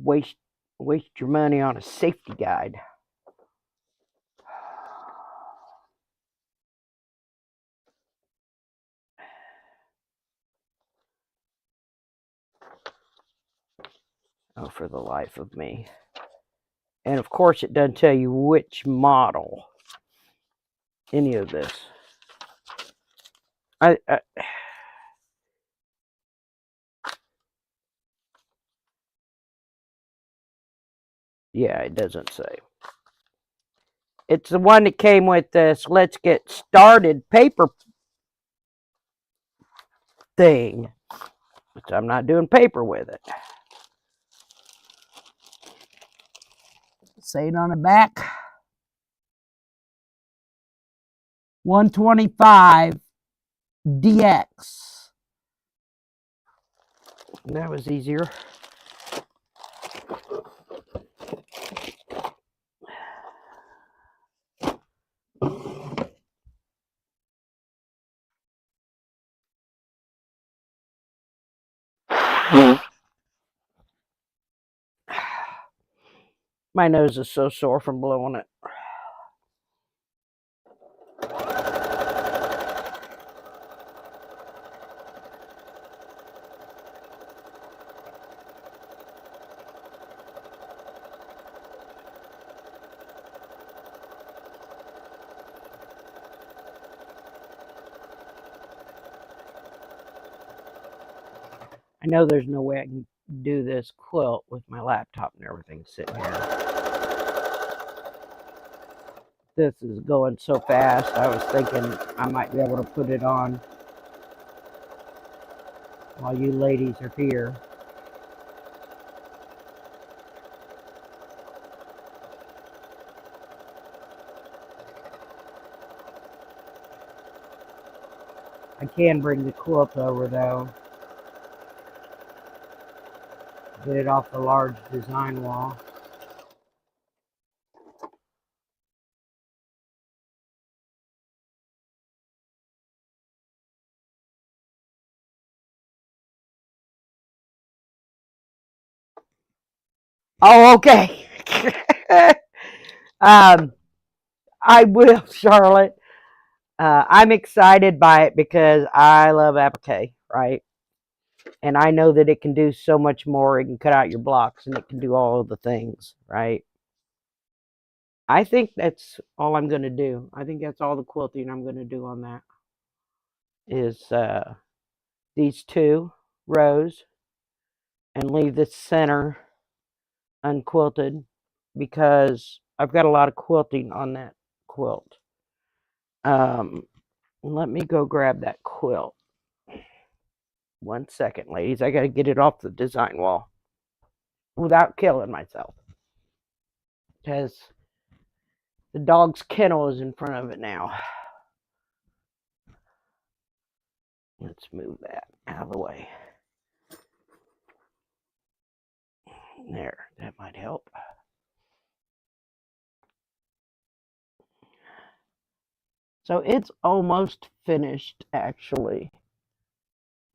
Waste your money on a safety guide. Oh, for the life of me. And of course, it doesn't tell you which model. Any of this. Yeah, it doesn't say. It's the one that came with this let's get started paper thing. Which I'm not doing paper with it. Say it on the back. 125 DX. That was easier. My nose is so sore from blowing it. I know there's no way I can do this quilt with my laptop and everything sitting here. This is going so fast, I was thinking I might be able to put it on while you ladies are here. I can bring the quilt over though. Get it off the large design wall. Oh, okay. I will, Charlotte. I'm excited by it because I love applique, right? And I know that it can do so much more. It can cut out your blocks and it can do all of the things, right? I think that's all I'm going to do. I think that's all the quilting I'm going to do on that is these 2 rows and leave the center unquilted because I've got a lot of quilting on that quilt. Let me go grab that quilt. 1 second, ladies. I got to get it off the design wall without killing myself because the dog's kennel is in front of it now. Let's move that out of the way. There, that might help. So it's almost finished, actually.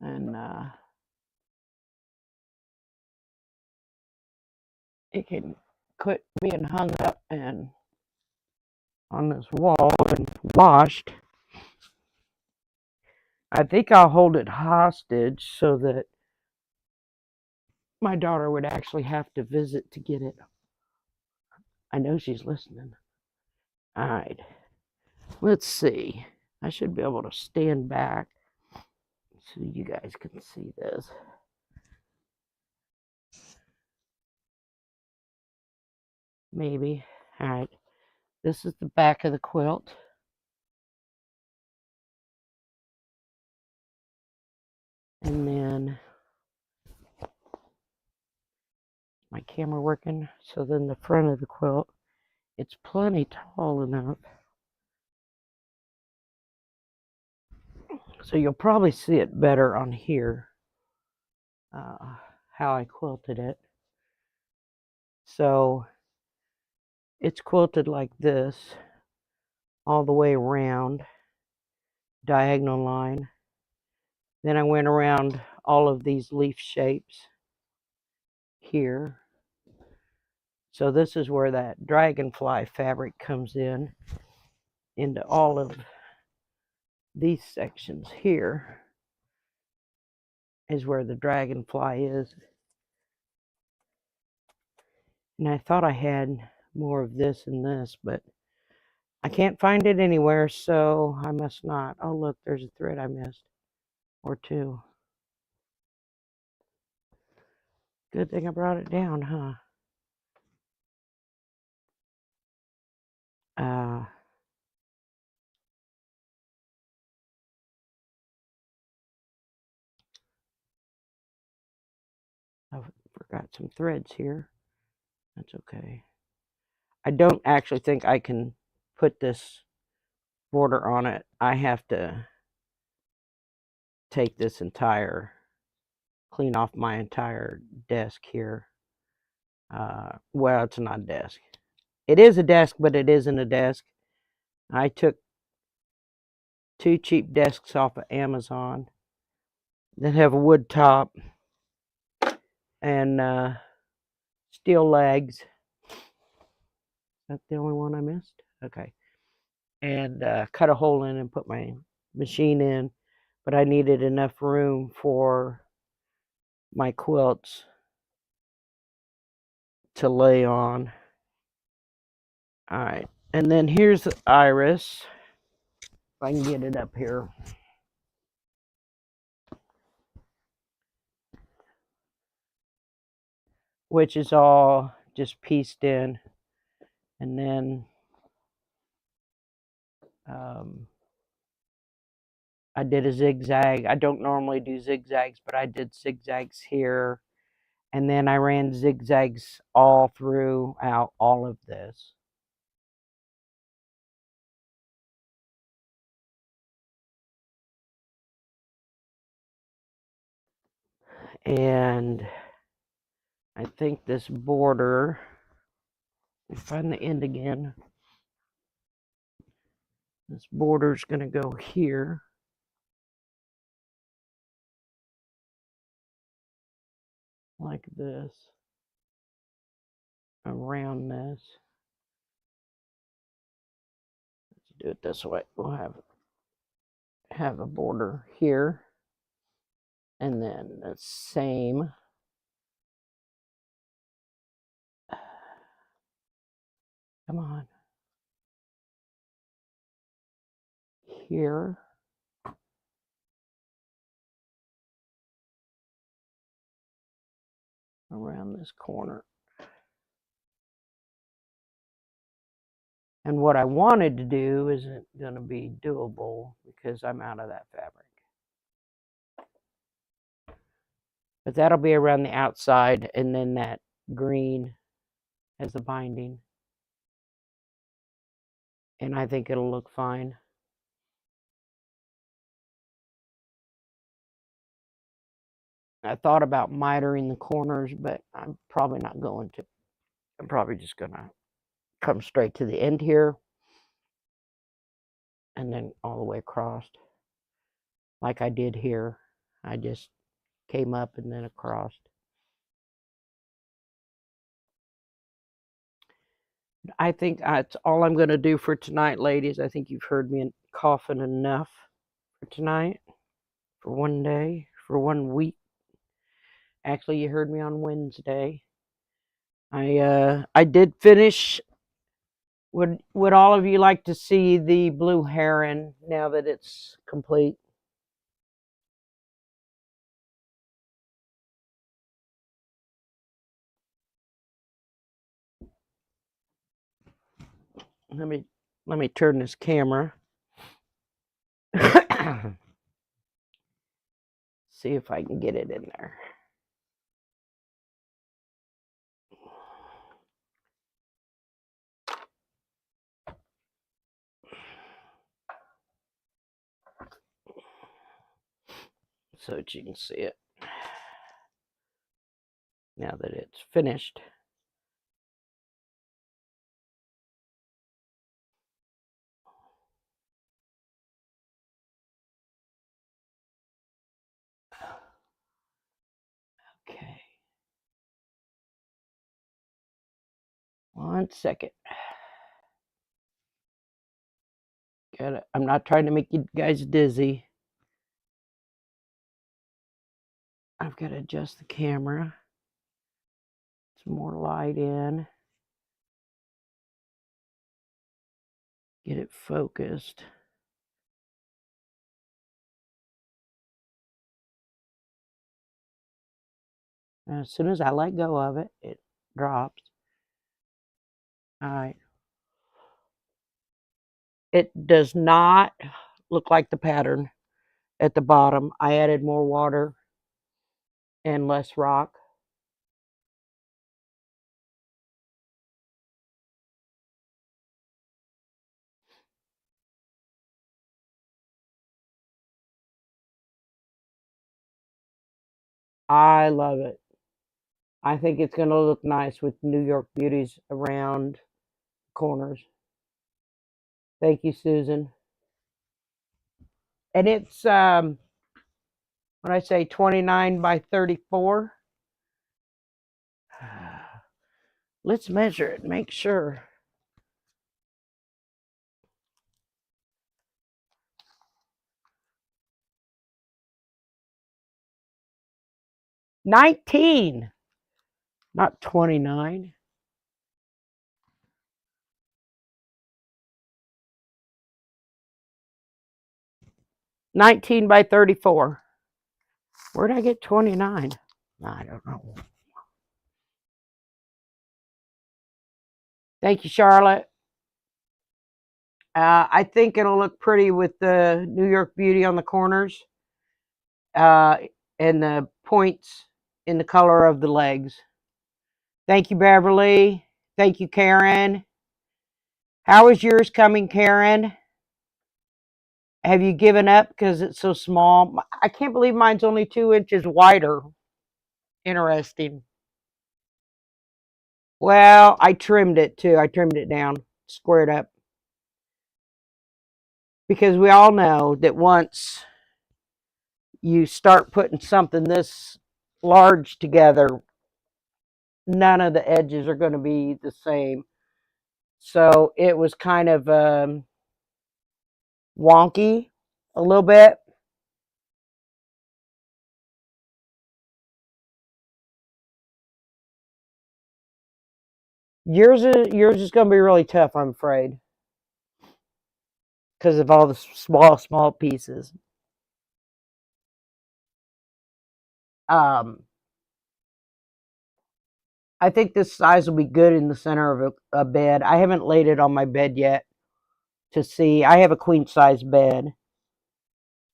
And it can quit being hung up and on this wall and washed. I think I'll hold it hostage so that my daughter would actually have to visit to get it. I know she's listening. All right. Let's see. I should be able to stand back so you guys can see this. Maybe. All right. This is the back of the quilt. And then my camera working. So then the front of the quilt, it's plenty tall enough So you'll probably see it better on here, how I quilted it. So it's quilted like this, all the way around, diagonal line. Then I went around all of these leaf shapes here. So this is where that dragonfly fabric comes in, into all of these sections here is where the dragonfly is. And I thought I had more of this and this, but I can't find it anywhere, so I must not. Oh, look, there's a thread I missed, or two. Good thing I brought it down, huh? I forgot some threads here. That's okay. I don't actually think I can put this border on it. I have to take this entire, clean off my entire desk here. Well, it's not a desk. It is a desk, but it isn't a desk. I took 2 cheap desks off of Amazon that have a wood top and steel legs. That's the only one I missed? Okay. And cut a hole in and put my machine in. But I needed enough room for my quilts to lay on. All right. And then here's the Iris. If I can get it up here. Which is all just pieced in. And then I did a zigzag. I don't normally do zigzags, but I did zigzags here. And then I ran zigzags all throughout all of this. And I think this border, let me find the end again. This border is going to go here. Like this. Around this. Let's do it this way. We'll have a border here. And then the same. Come on. Here. Around this corner. And what I wanted to do isn't going to be doable because I'm out of that fabric. But that'll be around the outside, and then that green as the binding. And I think it'll look fine. I thought about mitering the corners, but I'm probably not going to. I'm probably just going to come straight to the end here and then all the way across like I did here. I just came up and then across. I think that's all I'm going to do for tonight, ladies. I think you've heard me coughing enough for tonight, for one day, for 1 week. Actually, you heard me on Wednesday. I did finish. Would all of you like to see the blue heron now that it's complete? Let me turn this camera. See if I can get it in there. so that you can see it now that it's finished. Okay. 1 second. I'm not trying to make you guys dizzy. I've got to adjust the camera. Some more light in. Get it focused. And as soon as I let go of it, it drops. All right. It does not look like the pattern at the bottom. I added more water and less rock. I love it. I think it's going to look nice with New York Beauties around corners. Thank you, Susan. And it's, when I say 29 by 34, let's measure it, make sure. $19, not $29. $19 by 34. Where'd I get 29? I don't know. Thank you, Charlotte. I think it'll look pretty with the New York Beauty on the corners and the points in the color of the legs. Thank you, Beverly. Thank you, Karen. How is yours coming, Karen? Have you given up because it's so small? I can't believe mine's only 2 inches wider. Interesting. Well, I trimmed it too. I trimmed it down, squared up. Because we all know that once you start putting something this large together, none of the edges are going to be the same. So it was kind of wonky a little bit. Yours is going to be really tough, I'm afraid, because of all the small pieces. I think this size will be good in the center of a bed. I haven't laid it on my bed yet to see. I have a queen size bed.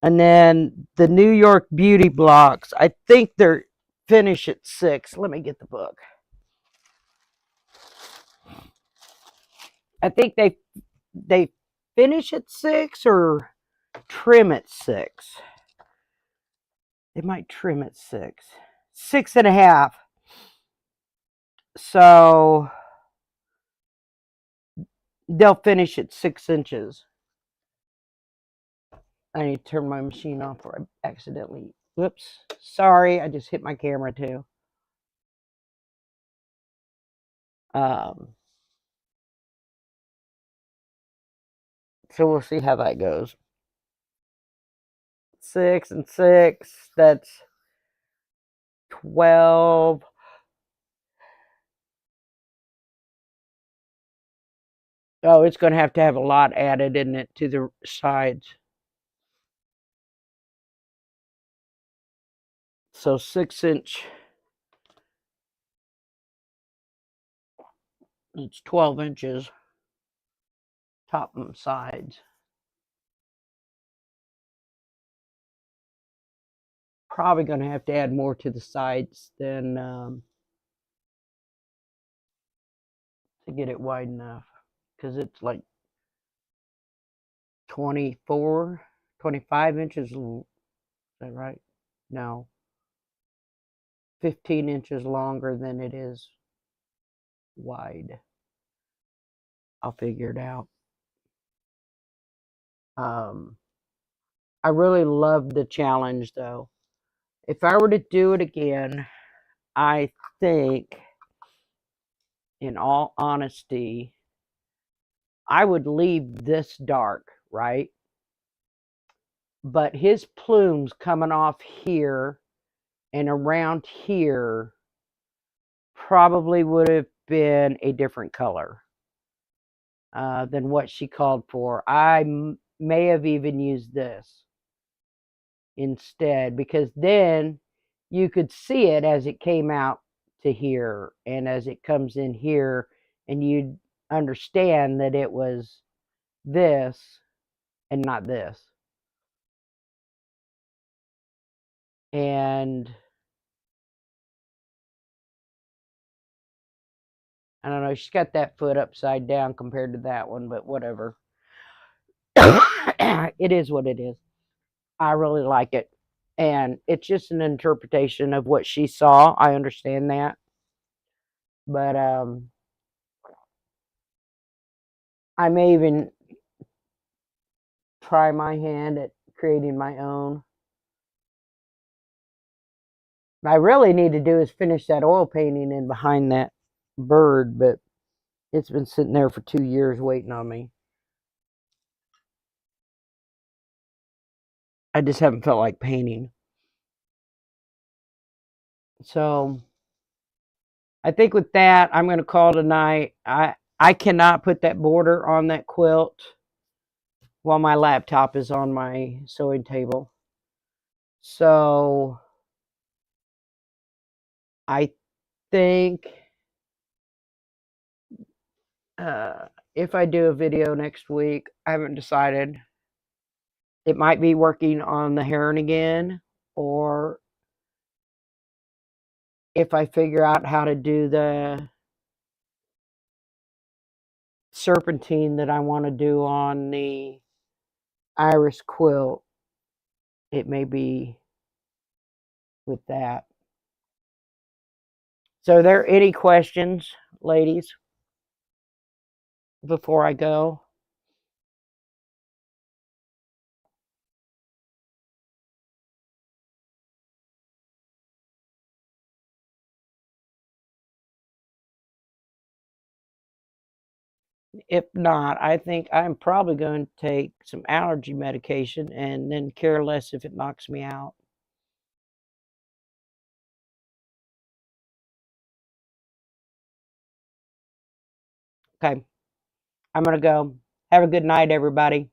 And then the New York Beauty blocks, I think they're finished at 6. Let me get the book. I think they finish at 6 or trim at 6. They might trim at 6. 6.5. So they'll finish at 6 inches. I need to turn my machine off or I accidentally, whoops, sorry, I just hit my camera too. So we'll see how that goes. 6 and 6, that's 12. Oh, it's going to have a lot added in it to the sides. So 6-inch, it's 12 inches, top and sides. Probably going to have to add more to the sides than to get it wide enough, because it's like 24, 25 inches. Is that right? No, 15 inches longer than it is wide. I'll figure it out. I really loved the challenge though. If I were to do it again, I think, in all honesty, I would leave this dark, right? But his plumes coming off here and around here probably would have been a different color than what she called for. I may have even used this instead, because then you could see it as it came out to here and as it comes in here, and you'd understand that it was this and not this. And I don't know, she's got that foot upside down compared to that one, but whatever. It is what it is. I really like it. And it's just an interpretation of what she saw. I understand that. But I may even try my hand at creating my own. What I really need to do is finish that oil painting in behind that bird, but it's been sitting there for 2 years waiting on me. I just haven't felt like painting. So I think with that, I'm going to call tonight. I cannot put that border on that quilt while my laptop is on my sewing table. So I think if I do a video next week, I haven't decided. It might be working on the heron again, or if I figure out how to do the serpentine that I want to do on the Iris Quilt, it may be with that. So are there any questions, ladies, before I go? If not, I think I'm probably going to take some allergy medication and then care less if it knocks me out. Okay, I'm going to go. Have a good night, everybody.